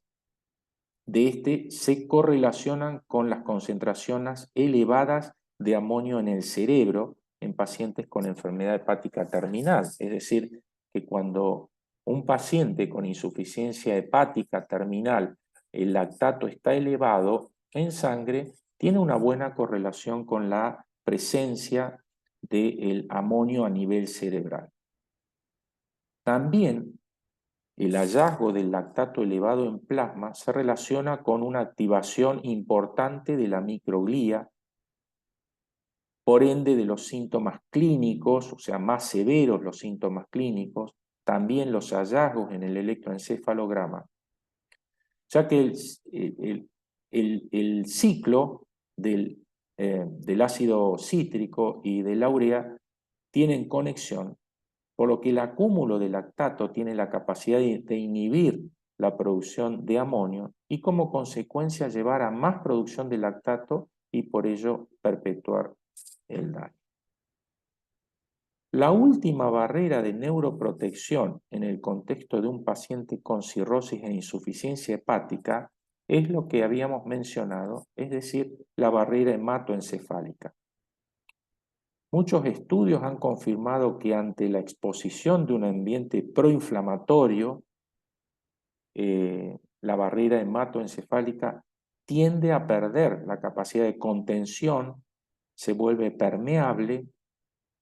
de este se correlacionan con las concentraciones elevadas de amonio en el cerebro en pacientes con enfermedad hepática terminal. Es decir, que cuando un paciente con insuficiencia hepática terminal, el lactato está elevado en sangre, tiene una buena correlación con la presencia del amonio a nivel cerebral. También el hallazgo del lactato elevado en plasma se relaciona con una activación importante de la microglía, por ende de los síntomas clínicos, o sea, más severos los síntomas clínicos, también los hallazgos en el electroencefalograma, ya que el ciclo del ácido cítrico y de la urea tienen conexión, por lo que el acúmulo de lactato tiene la capacidad de inhibir la producción de amonio y como consecuencia llevar a más producción de lactato y por ello perpetuar el daño. La última barrera de neuroprotección en el contexto de un paciente con cirrosis e insuficiencia hepática es lo que habíamos mencionado, es decir, la barrera hematoencefálica. Muchos estudios han confirmado que ante la exposición de un ambiente proinflamatorio, la barrera hematoencefálica tiende a perder la capacidad de contención, se vuelve permeable,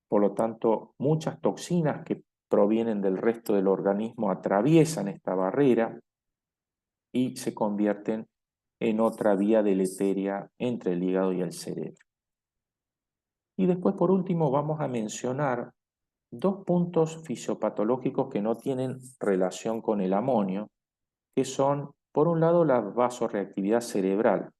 por lo tanto muchas toxinas que provienen del resto del organismo atraviesan esta barrera y se convierten en otra vía deleteria entre el hígado y el cerebro. Y después, por último, vamos a mencionar dos puntos fisiopatológicos que no tienen relación con el amonio, que son, por un lado, la vasorreactividad cerebral.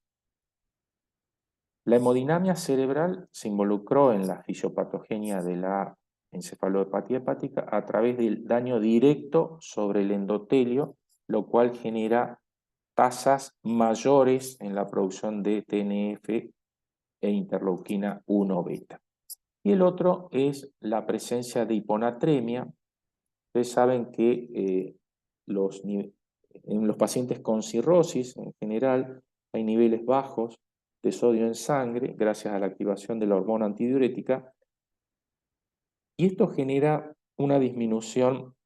La hemodinamia cerebral se involucró en la fisiopatogenia de la encefalopatía hepática a través del daño directo sobre el endotelio, lo cual genera tasas mayores en la producción de TNF e interleuquina 1 beta. Y el otro es la presencia de hiponatremia. Ustedes saben que En los pacientes con cirrosis, en general, hay niveles bajos de sodio en sangre gracias a la activación de la hormona antidiurética, y esto genera una disminución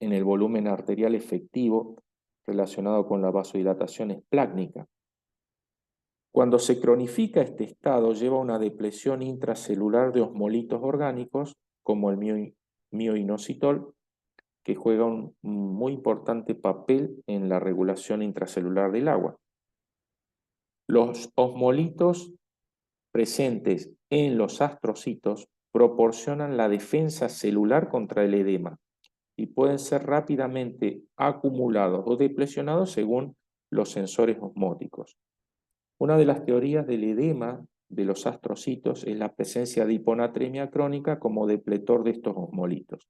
en el volumen arterial efectivo relacionado con la vasodilatación esplácnica. Cuando se cronifica este estado, lleva a una depresión intracelular de osmolitos orgánicos, como el mioinositol, que juega un muy importante papel en la regulación intracelular del agua. Los osmolitos presentes en los astrocitos proporcionan la defensa celular contra el edema y pueden ser rápidamente acumulados o deplecionados según los sensores osmóticos. Una de las teorías del edema de los astrocitos es la presencia de hiponatremia crónica como depletor de estos osmolitos.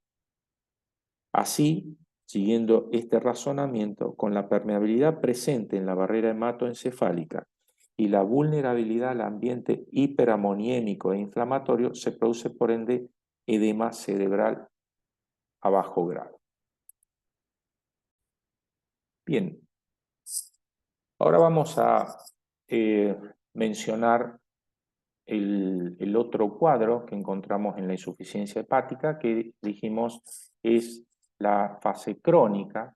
Así, siguiendo este razonamiento, con la permeabilidad presente en la barrera hematoencefálica y la vulnerabilidad al ambiente hiperamoniémico e inflamatorio, se produce por ende edema cerebral a bajo grado. Bien, ahora vamos a mencionar el otro cuadro que encontramos en la insuficiencia hepática, que dijimos es la fase crónica.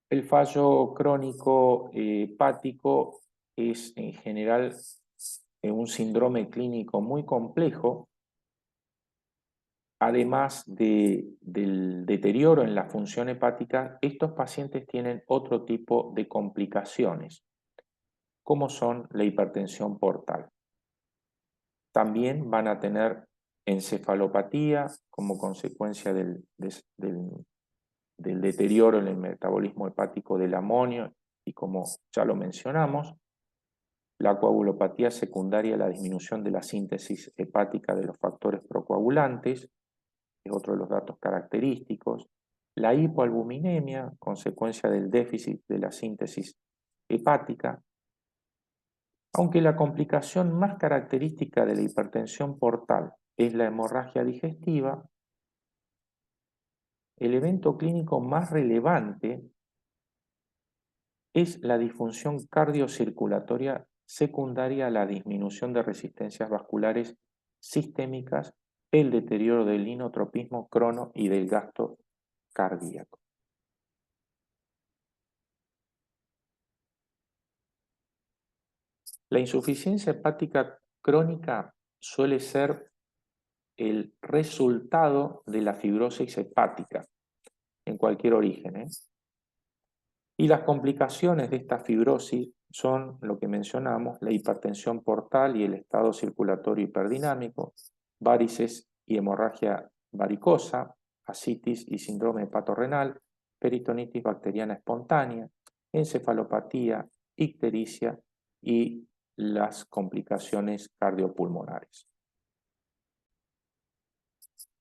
El fallo crónico hepático es en general un síndrome clínico muy complejo, además del deterioro en la función hepática. Estos pacientes tienen otro tipo de complicaciones, como son la hipertensión portal. También van a tener encefalopatía como consecuencia del deterioro en el metabolismo hepático del amonio y, como ya lo mencionamos, la coagulopatía secundaria a la disminución de la síntesis hepática de los factores procoagulantes, es otro de los datos característicos. La hipoalbuminemia, consecuencia del déficit de la síntesis hepática. Aunque la complicación más característica de la hipertensión portal es la hemorragia digestiva, el evento clínico más relevante es la disfunción cardiocirculatoria secundaria a la disminución de resistencias vasculares sistémicas, el deterioro del inotropismo crono y del gasto cardíaco. La insuficiencia hepática crónica suele ser el resultado de la fibrosis hepática en cualquier origen, Y las complicaciones de esta fibrosis son lo que mencionamos: la hipertensión portal y el estado circulatorio hiperdinámico, varices y hemorragia varicosa, ascitis y síndrome hepatorrenal, peritonitis bacteriana espontánea, encefalopatía, ictericia y las complicaciones cardiopulmonares.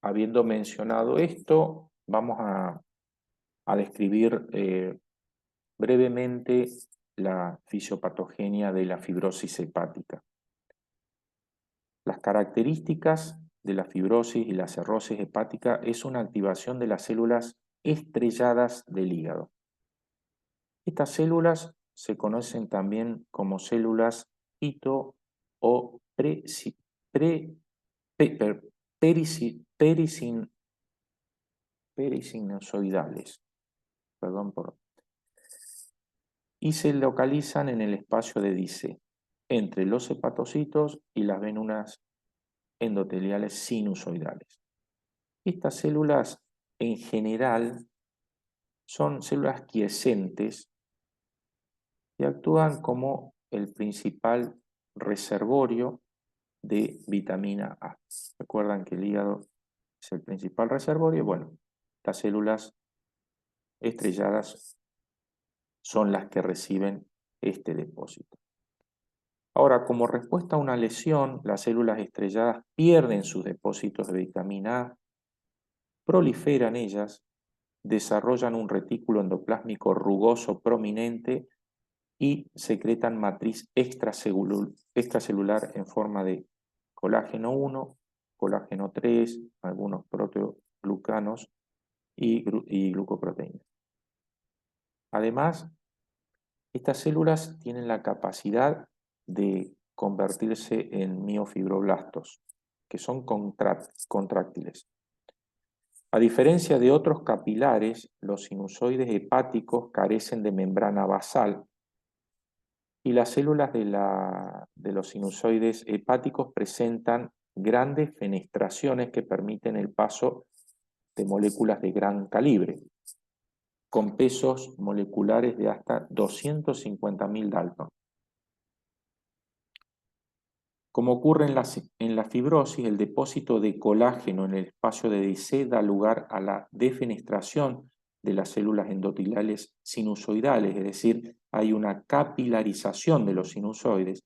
Habiendo mencionado esto, vamos a describir brevemente la fisiopatogenia de la fibrosis hepática. Las características de la fibrosis y la cirrosis hepática es una activación de las células estrelladas del hígado. Estas células se conocen también como células hito o perisinusoidales. Perdón por... Y se localizan en el espacio de Dice, entre los hepatocitos y las vénulas endoteliales sinusoidales. Estas células en general son células quiescentes y actúan como el principal reservorio de vitamina A. Recuerdan que el hígado es el principal reservorio. Bueno, las células estrelladas son las que reciben este depósito. Ahora, como respuesta a una lesión, las células estrelladas pierden sus depósitos de vitamina A, proliferan ellas, desarrollan un retículo endoplásmico rugoso prominente y secretan matriz extracelular en forma de colágeno 1, colágeno 3, algunos proteoglucanos y glucoproteínas. Además, estas células tienen la capacidad de convertirse en miofibroblastos, que son contráctiles. A diferencia de otros capilares, los sinusoides hepáticos carecen de membrana basal y las células de los sinusoides hepáticos presentan grandes fenestraciones que permiten el paso de moléculas de gran calibre, con pesos moleculares de hasta 250.000 Dalton. Como ocurre en la fibrosis, el depósito de colágeno en el espacio de DC da lugar a la defenestración de las células endoteliales sinusoidales, es decir, hay una capilarización de los sinusoides,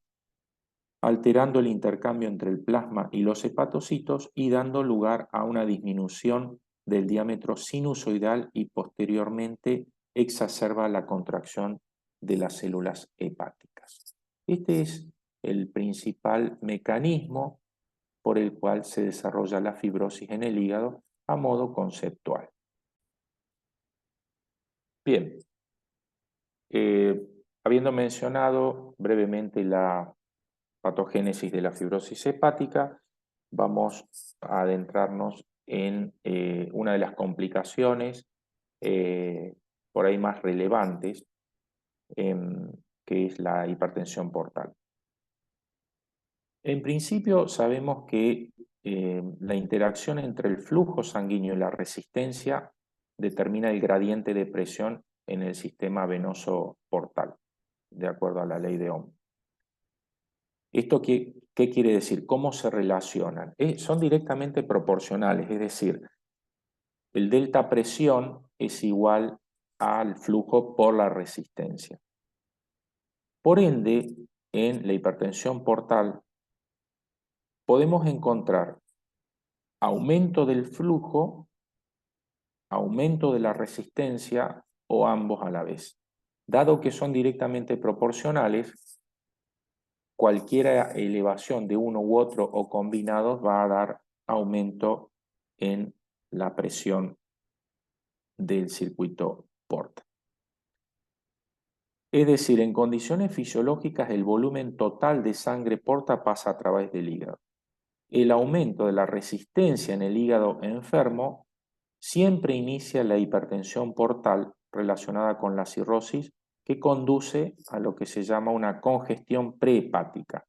alterando el intercambio entre el plasma y los hepatocitos y dando lugar a una disminución del diámetro sinusoidal y posteriormente exacerba la contracción de las células hepáticas. Este es el principal mecanismo por el cual se desarrolla la fibrosis en el hígado a modo conceptual. Bien, habiendo mencionado brevemente la patogénesis de la fibrosis hepática, vamos a adentrarnos en una de las complicaciones por ahí más relevantes, que es la hipertensión portal. En principio sabemos que la interacción entre el flujo sanguíneo y la resistencia determina el gradiente de presión en el sistema venoso portal, de acuerdo a la ley de Ohm. ¿Esto qué quiere decir? ¿Cómo se relacionan? Son directamente proporcionales, es decir, el delta presión es igual al flujo por la resistencia. Por ende, en la hipertensión portal podemos encontrar aumento del flujo, aumento de la resistencia o ambos a la vez. Dado que son directamente proporcionales, cualquier elevación de uno u otro o combinados va a dar aumento en la presión del circuito porta. Es decir, en condiciones fisiológicas el volumen total de sangre porta pasa a través del hígado. El aumento de la resistencia en el hígado enfermo siempre inicia la hipertensión portal relacionada con la cirrosis, que conduce a lo que se llama una congestión prehepática.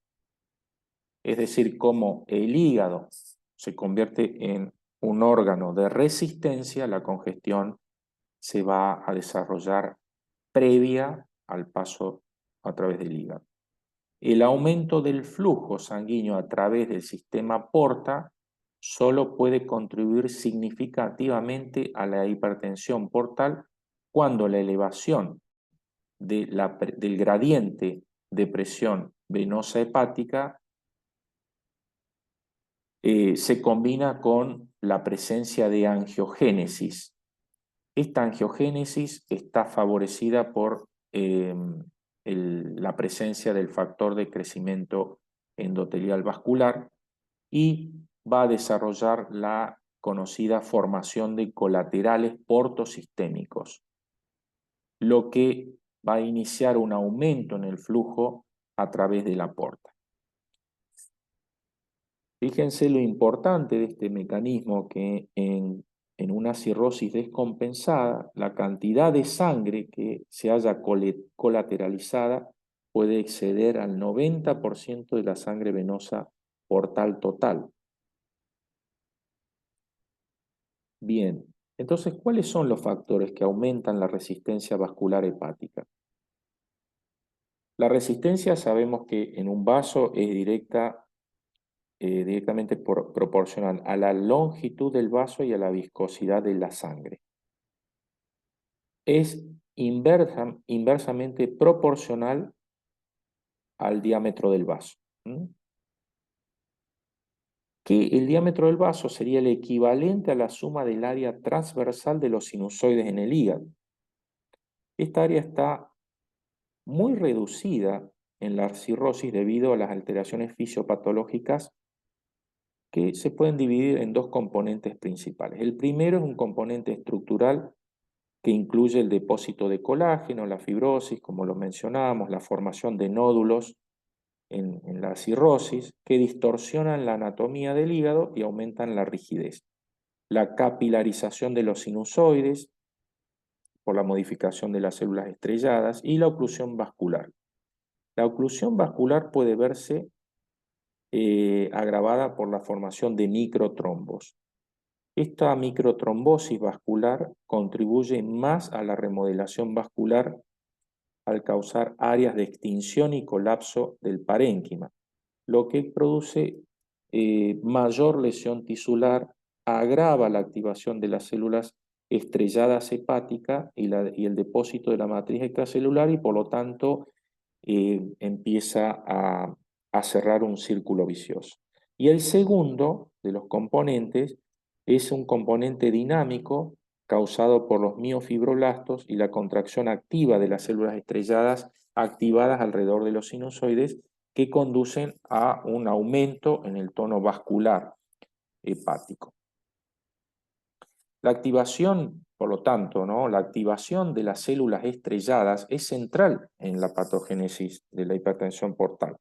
Es decir, como el hígado se convierte en un órgano de resistencia, la congestión se va a desarrollar previa al paso a través del hígado. El aumento del flujo sanguíneo a través del sistema porta solo puede contribuir significativamente a la hipertensión portal cuando la elevación del gradiente de presión venosa hepática se combina con la presencia de angiogénesis. Esta angiogénesis está favorecida por la presencia del factor de crecimiento endotelial vascular y va a desarrollar la conocida formación de colaterales portosistémicos, lo que va a iniciar un aumento en el flujo a través de la porta. Fíjense lo importante de este mecanismo, que en una cirrosis descompensada, la cantidad de sangre que se haya colateralizada puede exceder al 90% de la sangre venosa portal total. Bien, entonces, ¿cuáles son los factores que aumentan la resistencia vascular hepática? La resistencia sabemos que en un vaso es directamente proporcional a la longitud del vaso y a la viscosidad de la sangre. Es inversamente proporcional al diámetro del vaso. Que el diámetro del vaso sería el equivalente a la suma del área transversal de los sinusoides en el hígado. Esta área está muy reducida en la cirrosis debido a las alteraciones fisiopatológicas que se pueden dividir en dos componentes principales. El primero es un componente estructural que incluye el depósito de colágeno, la fibrosis, como lo mencionábamos, la formación de nódulos en la cirrosis, que distorsionan la anatomía del hígado y aumentan la rigidez. La capilarización de los sinusoides, por la modificación de las células estrelladas, y la oclusión vascular. La oclusión vascular puede verse agravada por la formación de microtrombos. Esta microtrombosis vascular contribuye más a la remodelación vascular al causar áreas de extinción y colapso del parénquima, lo que produce mayor lesión tisular, agrava la activación de las células estrelladas hepáticas y el depósito de la matriz extracelular y por lo tanto empieza a cerrar un círculo vicioso. Y el segundo de los componentes es un componente dinámico causado por los miofibroblastos y la contracción activa de las células estrelladas activadas alrededor de los sinusoides que conducen a un aumento en el tono vascular hepático. La activación, por lo tanto, la activación de las células estrelladas es central en la patogénesis de la hipertensión portal.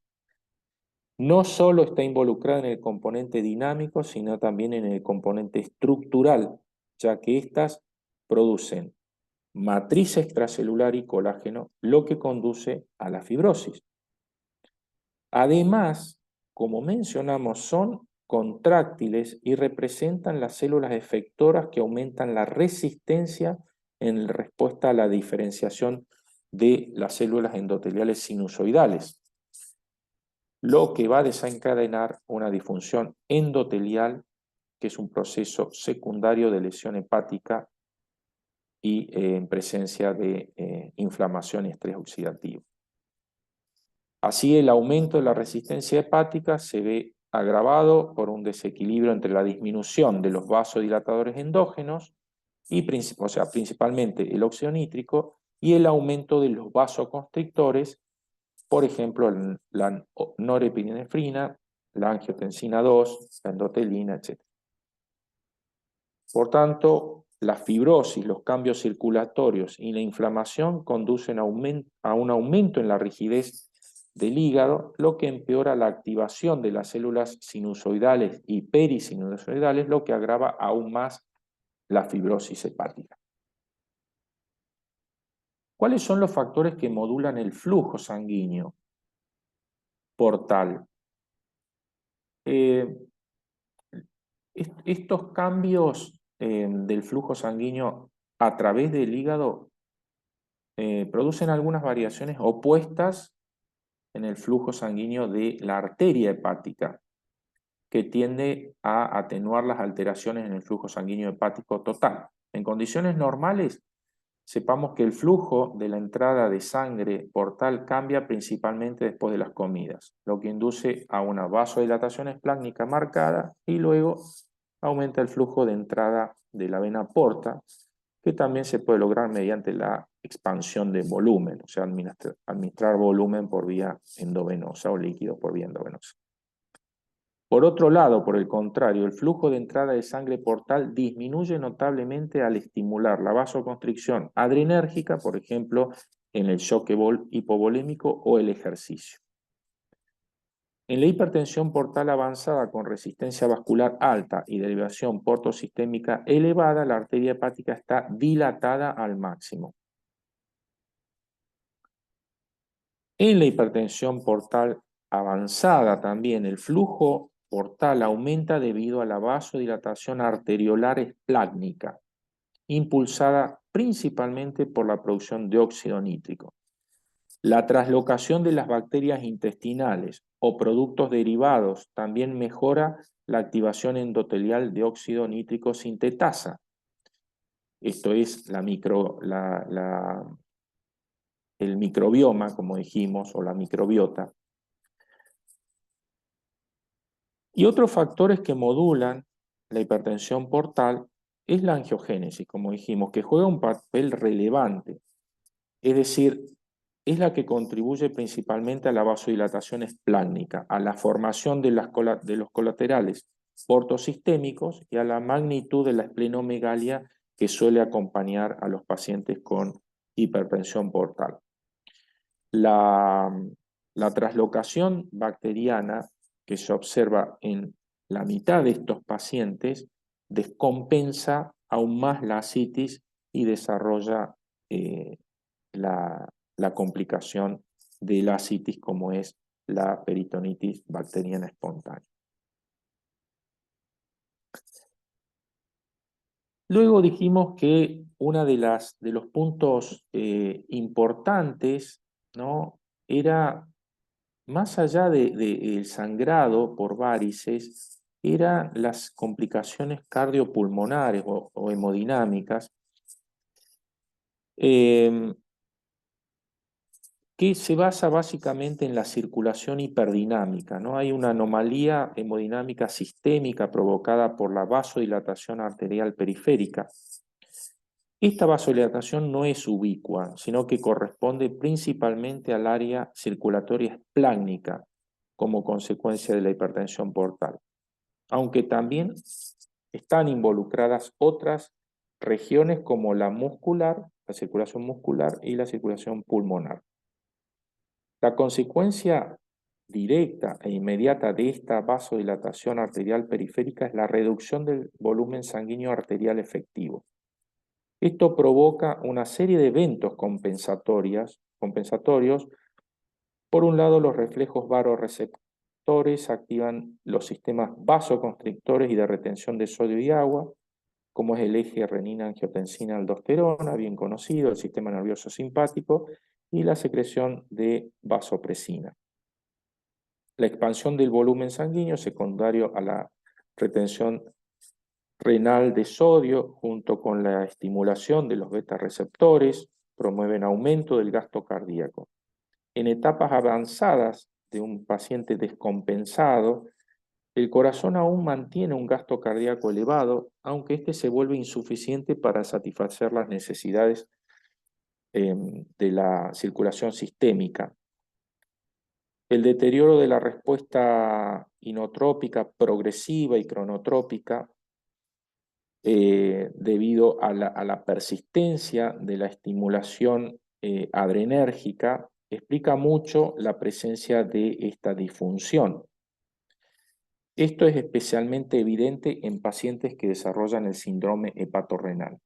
No solo está involucrada en el componente dinámico, sino también en el componente estructural, ya que éstas producen matriz extracelular y colágeno, lo que conduce a la fibrosis. Además, como mencionamos, son contráctiles y representan las células efectoras que aumentan la resistencia en respuesta a la diferenciación de las células endoteliales sinusoidales, lo que va a desencadenar una disfunción endotelial, que es un proceso secundario de lesión hepática y en presencia de inflamación y estrés oxidativo. Así, el aumento de la resistencia hepática se ve agravado por un desequilibrio entre la disminución de los vasodilatadores endógenos, principalmente el óxido nítrico, y el aumento de los vasoconstrictores, por ejemplo, la norepinefrina, la angiotensina 2, la endotelina, etc. Por tanto, la fibrosis, los cambios circulatorios y la inflamación conducen a un aumento en la rigidez del hígado, lo que empeora la activación de las células sinusoidales y perisinusoidales, lo que agrava aún más la fibrosis hepática. ¿Cuáles son los factores que modulan el flujo sanguíneo portal? Estos cambios del flujo sanguíneo a través del hígado producen algunas variaciones opuestas en el flujo sanguíneo de la arteria hepática, que tiende a atenuar las alteraciones en el flujo sanguíneo hepático total. En condiciones normales, sepamos que el flujo de la entrada de sangre portal cambia principalmente después de las comidas, lo que induce a una vasodilatación esplácnica marcada y luego aumenta el flujo de entrada de la vena porta, que también se puede lograr mediante la expansión de volumen, o sea, administrar volumen por vía endovenosa o líquido por vía endovenosa. Por otro lado, por el contrario, el flujo de entrada de sangre portal disminuye notablemente al estimular la vasoconstricción adrenérgica, por ejemplo, en el shock hipovolémico o el ejercicio. En la hipertensión portal avanzada con resistencia vascular alta y derivación portosistémica elevada, la arteria hepática está dilatada al máximo. En la hipertensión portal avanzada también el flujo portal aumenta debido a la vasodilatación arteriolar esplácnica, impulsada principalmente por la producción de óxido nítrico. La traslocación de las bacterias intestinales o productos derivados también mejora la activación endotelial de óxido nítrico sintetasa. Esto es el microbioma, como dijimos, o la microbiota. Y otros factores que modulan la hipertensión portal es la angiogénesis, como dijimos, que juega un papel relevante. Es decir, es la que contribuye principalmente a la vasodilatación esplácnica, a la formación de los colaterales portosistémicos y a la magnitud de la esplenomegalia que suele acompañar a los pacientes con hipertensión portal. La traslocación bacteriana que se observa en la mitad de estos pacientes descompensa aún más la ascitis y desarrolla la complicación de la ascitis, como es la peritonitis bacteriana espontánea. Luego dijimos que uno de los puntos importantes, ¿no?, era, más allá del sangrado por varices, eran las complicaciones cardiopulmonares o hemodinámicas, que se basa básicamente en la circulación hiperdinámica, ¿no? Hay una anomalía hemodinámica sistémica provocada por la vasodilatación arterial periférica. Esta vasodilatación no es ubicua, sino que corresponde principalmente al área circulatoria esplácnica como consecuencia de la hipertensión portal, aunque también están involucradas otras regiones como la muscular, la circulación muscular y la circulación pulmonar. La consecuencia directa e inmediata de esta vasodilatación arterial periférica es la reducción del volumen sanguíneo arterial efectivo. Esto provoca una serie de eventos compensatorios. Por un lado, los reflejos vasoreceptores activan los sistemas vasoconstrictores y de retención de sodio y agua, como es el eje renina-angiotensina-aldosterona, bien conocido, el sistema nervioso simpático, y la secreción de vasopresina. La expansión del volumen sanguíneo secundario a la retención renal de sodio, junto con la estimulación de los beta receptores, promueven aumento del gasto cardíaco. En etapas avanzadas de un paciente descompensado, el corazón aún mantiene un gasto cardíaco elevado, aunque este se vuelve insuficiente para satisfacer las necesidades de la circulación sistémica. El deterioro de la respuesta inotrópica progresiva y cronotrópica, debido a la persistencia de la estimulación adrenérgica, explica mucho la presencia de esta disfunción. Esto es especialmente evidente en pacientes que desarrollan el síndrome hepatorrenal.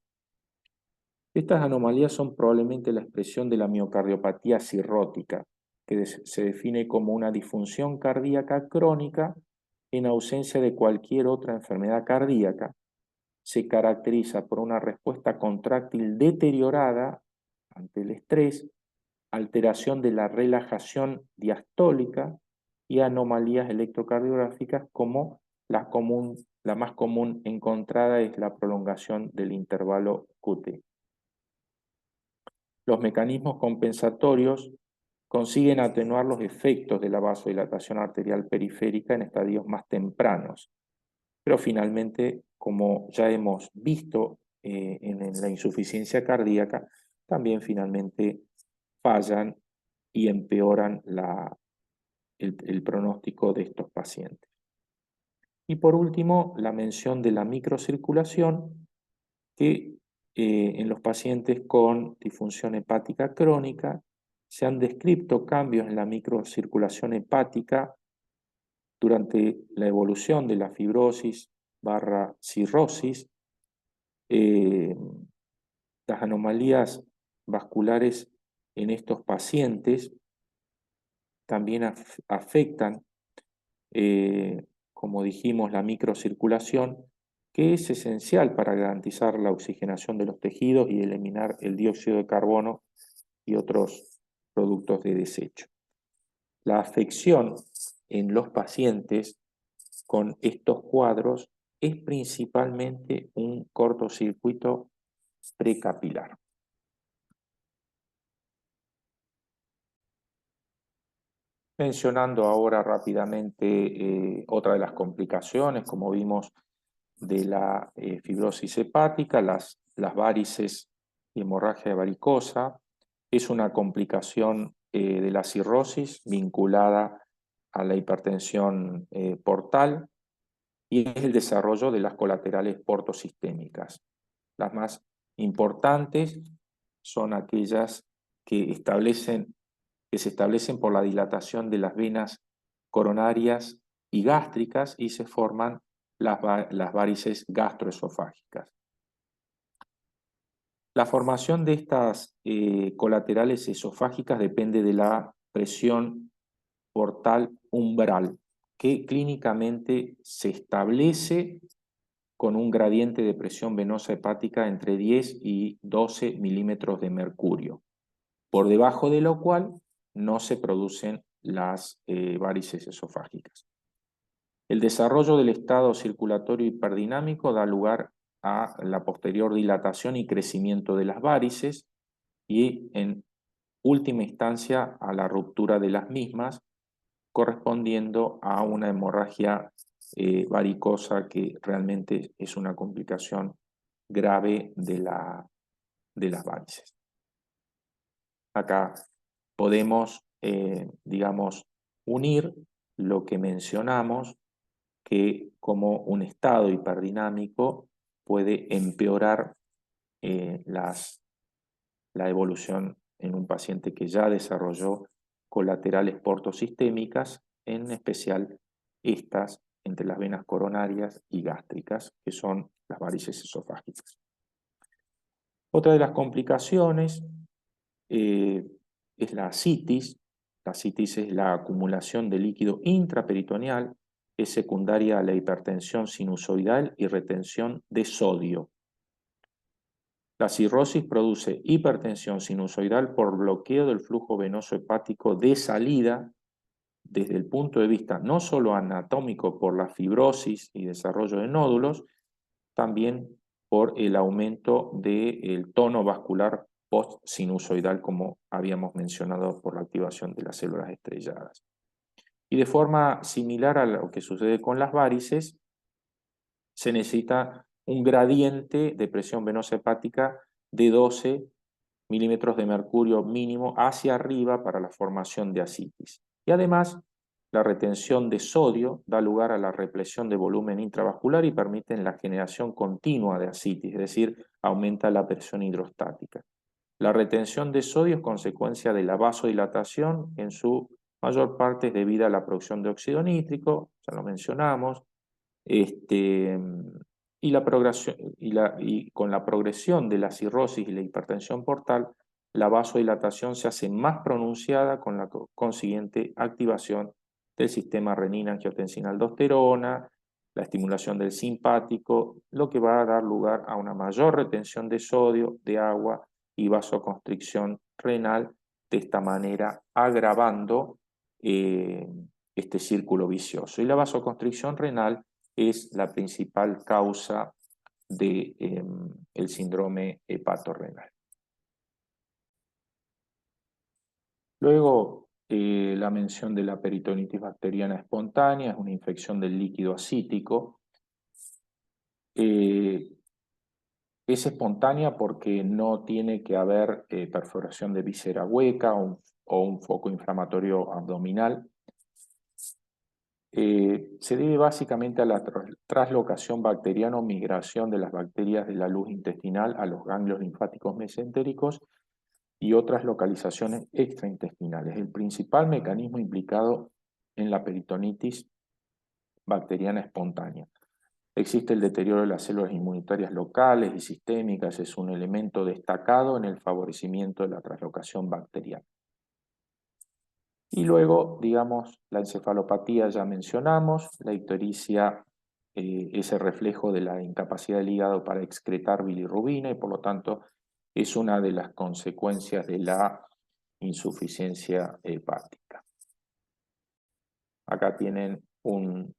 Estas anomalías son probablemente la expresión de la miocardiopatía cirrótica, que se define como una disfunción cardíaca crónica en ausencia de cualquier otra enfermedad cardíaca. Se caracteriza por una respuesta contráctil deteriorada ante el estrés, alteración de la relajación diastólica y anomalías electrocardiográficas, como la más común encontrada es la prolongación del intervalo QT. Los mecanismos compensatorios consiguen atenuar los efectos de la vasodilatación arterial periférica en estadios más tempranos, pero finalmente, como ya hemos visto en la insuficiencia cardíaca, también finalmente fallan y empeoran el pronóstico de estos pacientes. Y por último, la mención de la microcirculación, que en los pacientes con disfunción hepática crónica se han descrito cambios en la microcirculación hepática durante la evolución de la fibrosis / cirrosis. Las anomalías vasculares en estos pacientes también afectan, como dijimos, la microcirculación, que es esencial para garantizar la oxigenación de los tejidos y eliminar el dióxido de carbono y otros productos de desecho. La afección en los pacientes con estos cuadros es principalmente un cortocircuito precapilar. Mencionando ahora rápidamente otra de las complicaciones, como vimos, de la fibrosis hepática, las varices y hemorragia varicosa. Es una complicación de la cirrosis vinculada a la hipertensión portal, y es el desarrollo de las colaterales portosistémicas. Las más importantes son aquellas que se establecen por la dilatación de las venas coronarias y gástricas y se forman las varices gastroesofágicas. La formación de estas colaterales esofágicas depende de la presión portal umbral, que clínicamente se establece con un gradiente de presión venosa hepática entre 10 y 12 milímetros de mercurio, por debajo de lo cual no se producen las varices esofágicas. El desarrollo del estado circulatorio hiperdinámico da lugar a la posterior dilatación y crecimiento de las varices y en última instancia a la ruptura de las mismas, correspondiendo a una hemorragia varicosa que realmente es una complicación grave de las varices. Acá podemos, digamos, unir lo que mencionamos, que como un estado hiperdinámico puede empeorar la evolución en un paciente que ya desarrolló colaterales portosistémicas, en especial estas entre las venas coronarias y gástricas, que son las varices esofágicas. Otra de las complicaciones es la ascitis. La ascitis es la acumulación de líquido intraperitoneal, es secundaria a la hipertensión sinusoidal y retención de sodio. La cirrosis produce hipertensión sinusoidal por bloqueo del flujo venoso hepático de salida desde el punto de vista no solo anatómico por la fibrosis y desarrollo de nódulos, también por el aumento del tono vascular post-sinusoidal, como habíamos mencionado por la activación de las células estrelladas. Y de forma similar a lo que sucede con las varices, se necesita un gradiente de presión venosa hepática de 12 milímetros de mercurio mínimo hacia arriba para la formación de ascitis. Y además, la retención de sodio da lugar a la represión de volumen intravascular y permite la generación continua de ascitis, es decir, aumenta la presión hidrostática. La retención de sodio es consecuencia de la vasodilatación, en su mayor parte es debida a la producción de óxido nítrico, ya lo mencionamos, y con la progresión de la cirrosis y la hipertensión portal, la vasodilatación se hace más pronunciada con la consiguiente activación del sistema renina-angiotensina-aldosterona, la estimulación del simpático, lo que va a dar lugar a una mayor retención de sodio, de agua y vasoconstricción renal, de esta manera agravando este círculo vicioso. Y la vasoconstricción renal es la principal causa del síndrome hepatorrenal. Luego, la mención de la peritonitis bacteriana espontánea, es una infección del líquido ascítico. Es espontánea porque no tiene que haber perforación de víscera hueca o un foco inflamatorio abdominal. Se debe básicamente a la traslocación bacteriana o migración de las bacterias de la luz intestinal a los ganglios linfáticos mesentéricos y otras localizaciones extraintestinales. El principal mecanismo implicado en la peritonitis bacteriana espontánea. Existe el deterioro de las células inmunitarias locales y sistémicas, es un elemento destacado en el favorecimiento de la traslocación bacteriana. Y luego, digamos, la encefalopatía ya mencionamos, la ictericia es el reflejo de la incapacidad del hígado para excretar bilirrubina y por lo tanto es una de las consecuencias de la insuficiencia hepática. Acá tienen un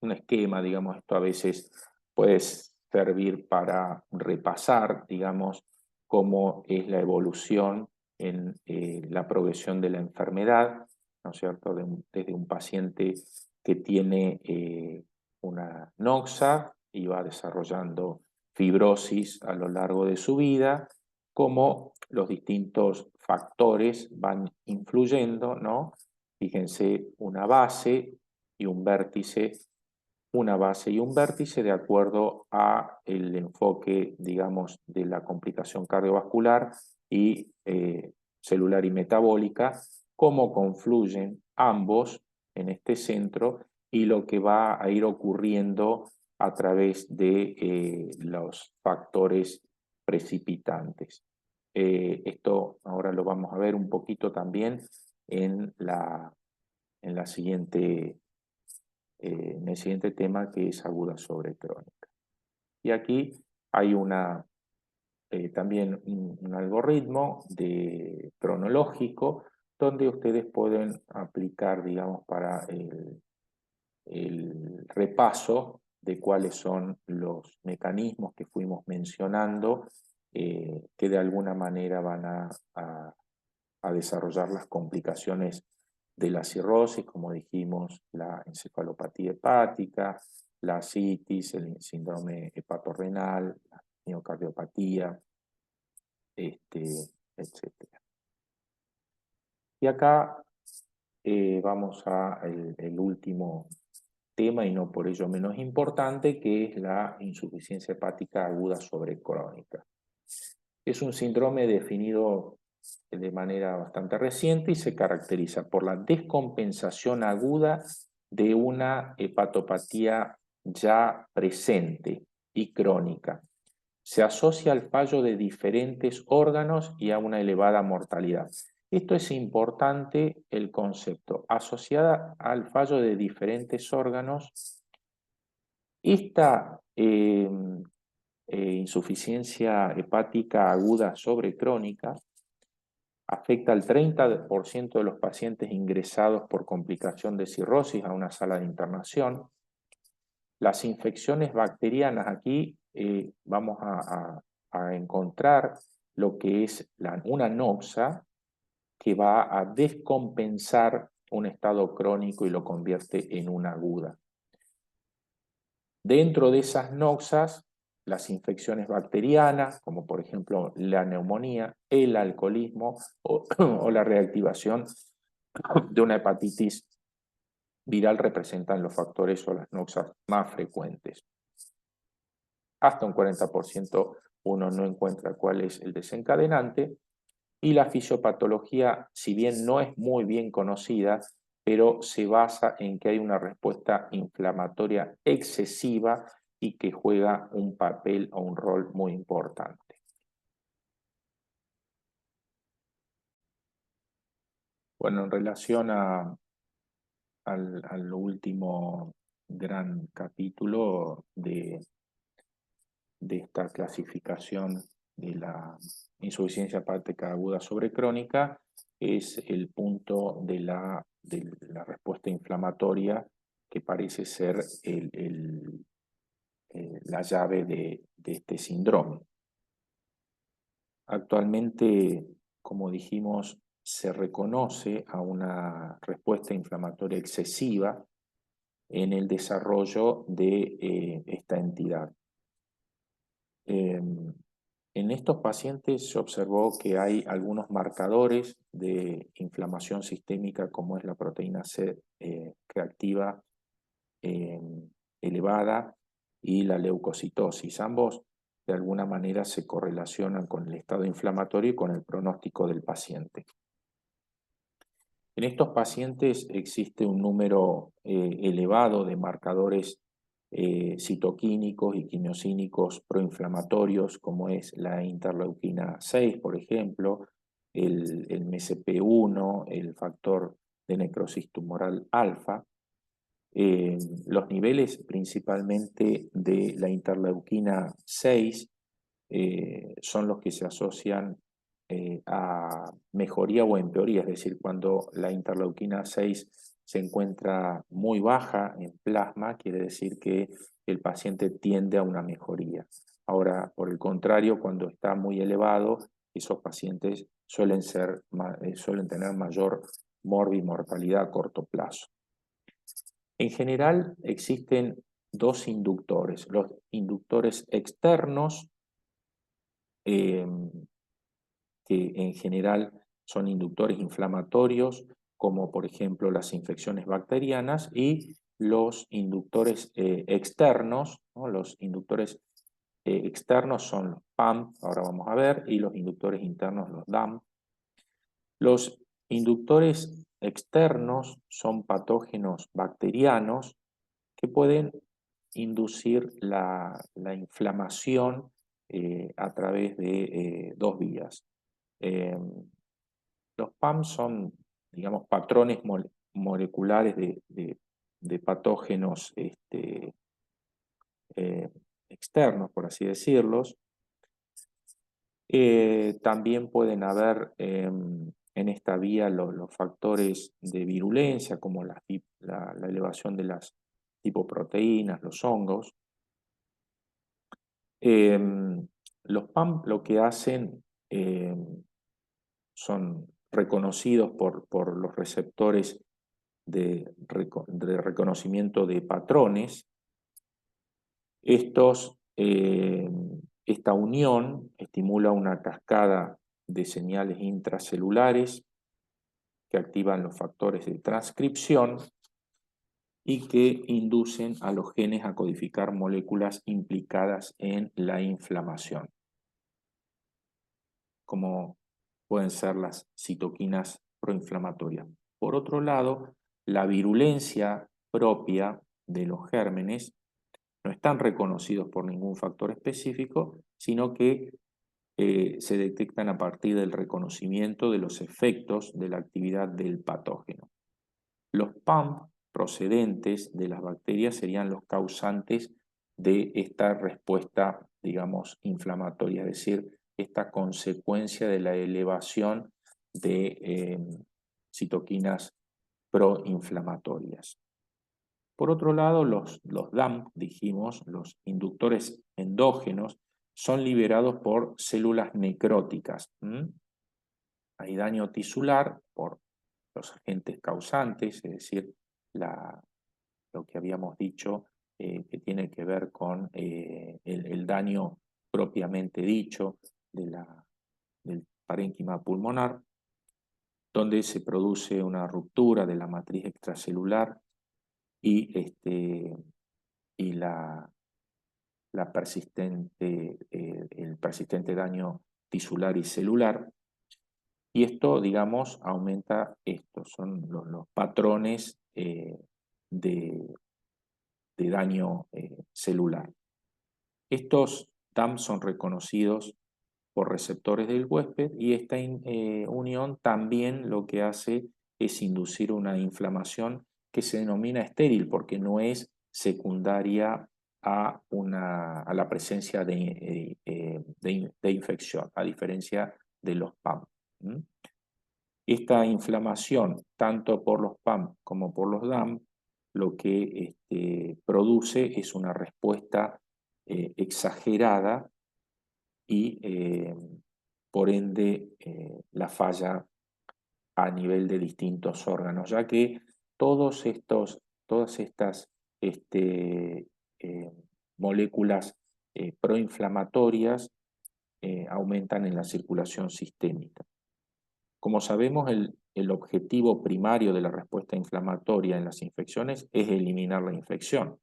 esquema, digamos, esto a veces puede servir para repasar, digamos, cómo es la evolución en la progresión de la enfermedad, ¿no es cierto? Desde un paciente que tiene una noxa y va desarrollando fibrosis a lo largo de su vida, cómo los distintos factores van influyendo, ¿no? Fíjense, una base y un vértice una base y un vértice de acuerdo a el enfoque, digamos, de la complicación cardiovascular y celular y metabólica, cómo confluyen ambos en este centro y lo que va a ir ocurriendo a través de los factores precipitantes. Esto ahora lo vamos a ver un poquito también en la siguiente en el siguiente tema, que es aguda sobre crónica. Y aquí hay también un algoritmo cronológico donde ustedes pueden aplicar, digamos, para el repaso de cuáles son los mecanismos que fuimos mencionando, que de alguna manera van a desarrollar las complicaciones de la cirrosis, como dijimos, la encefalopatía hepática, la citis, el síndrome hepatorrenal, la miocardiopatía, etc. Y acá vamos el último tema, y no por ello menos importante, que es la insuficiencia hepática aguda sobre crónica. Es un síndrome definido de manera bastante reciente y se caracteriza por la descompensación aguda de una hepatopatía ya presente y crónica. Se asocia al fallo de diferentes órganos y a una elevada mortalidad. Esto es importante, el concepto. Asociada al fallo de diferentes órganos, esta insuficiencia hepática aguda sobre crónica afecta al 30% de los pacientes ingresados por complicación de cirrosis a una sala de internación. Las infecciones bacterianas, aquí vamos a encontrar lo que es una noxa que va a descompensar un estado crónico y lo convierte en una aguda. Dentro de esas noxas, las infecciones bacterianas, como por ejemplo la neumonía, el alcoholismo o la reactivación de una hepatitis viral, representan los factores o las noxas más frecuentes. Hasta un 40% uno no encuentra cuál es el desencadenante, y la fisiopatología, si bien no es muy bien conocida, pero se basa en que hay una respuesta inflamatoria excesiva y que juega un papel o un rol muy importante. Bueno, en relación al último gran capítulo de esta clasificación de la insuficiencia hepática aguda sobre crónica, es el punto de la respuesta inflamatoria, que parece ser la llave de este síndrome. Actualmente, como dijimos, se reconoce a una respuesta inflamatoria excesiva en el desarrollo de esta entidad. En estos pacientes se observó que hay algunos marcadores de inflamación sistémica, como es la proteína C reactiva elevada y la leucocitosis. Ambos de alguna manera se correlacionan con el estado inflamatorio y con el pronóstico del paciente. En estos pacientes existe un número elevado de marcadores citoquínicos y quimiosínicos proinflamatorios, como es la interleuquina 6, por ejemplo, el MSP1, el factor de necrosis tumoral alfa. Los niveles principalmente de la interleuquina 6 son los que se asocian a mejoría o empeoría, es decir, cuando la interleuquina 6 se encuentra muy baja en plasma, quiere decir que el paciente tiende a una mejoría. Ahora, por el contrario, cuando está muy elevado, esos pacientes suelen tener mayor morbimortalidad a corto plazo. En general, existen dos inductores: los inductores externos, que en general son inductores inflamatorios, como por ejemplo las infecciones bacterianas, y los inductores externos, ¿no? Los inductores externos son los PAM, ahora vamos a ver, y los inductores internos, los DAM. Los inductores externos son patógenos bacterianos que pueden inducir la inflamación a través de dos vías. Los PAM son, digamos, patrones moleculares de patógenos externos, por así decirlos. También pueden haber en esta vía los factores de virulencia, como la elevación de las lipoproteínas, los hongos. Los PAM lo que hacen son reconocidos por los receptores de reconocimiento de patrones. Esta unión estimula una cascada de señales intracelulares que activan los factores de transcripción y que inducen a los genes a codificar moléculas implicadas en la inflamación, como pueden ser las citoquinas proinflamatorias. Por otro lado, la virulencia propia de los gérmenes no están reconocidos por ningún factor específico, sino que se detectan a partir del reconocimiento de los efectos de la actividad del patógeno. Los PAM procedentes de las bacterias serían los causantes de esta respuesta, digamos, inflamatoria, es decir, esta consecuencia de la elevación de citoquinas proinflamatorias. Por otro lado, los DAM, dijimos, los inductores endógenos, son liberados por células necróticas. Hay daño tisular por los agentes causantes, es decir, lo que habíamos dicho que tiene que ver con el daño propiamente dicho del parénquima pulmonar, donde se produce una ruptura de la matriz extracelular y el persistente daño tisular y celular. Y esto, digamos, aumenta estos, son los patrones de daño celular. Estos DAM son reconocidos por receptores del huésped y esta unión también lo que hace es inducir una inflamación que se denomina estéril porque no es secundaria a la presencia de infección, a diferencia de los PAM. Esta inflamación, tanto por los PAM como por los DAM, lo que produce es una respuesta exagerada y por ende la falla a nivel de distintos órganos, ya que todas estas moléculas proinflamatorias aumentan en la circulación sistémica. Como sabemos, el objetivo primario de la respuesta inflamatoria en las infecciones es eliminar la infección.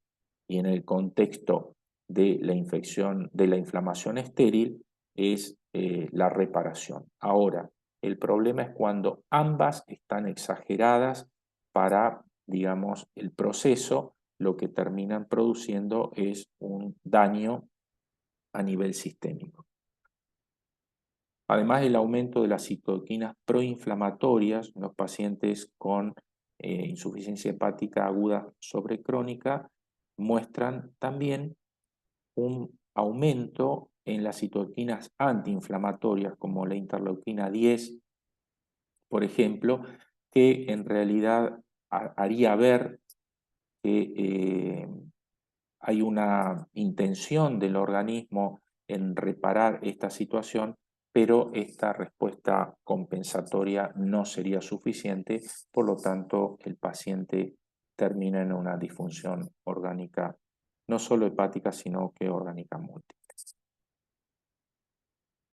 Y en el contexto de la inflamación estéril es la reparación. Ahora, el problema es cuando ambas están exageradas para, digamos, el proceso, lo que terminan produciendo es un daño a nivel sistémico. Además, el aumento de las citoquinas proinflamatorias en los pacientes con insuficiencia hepática aguda sobrecrónica muestran también un aumento en las citoquinas antiinflamatorias, como la interleuquina 10, por ejemplo, que en realidad haría ver que hay una intención del organismo en reparar esta situación, pero esta respuesta compensatoria no sería suficiente, por lo tanto el paciente termina en una disfunción orgánica, no solo hepática, sino que orgánica múltiple.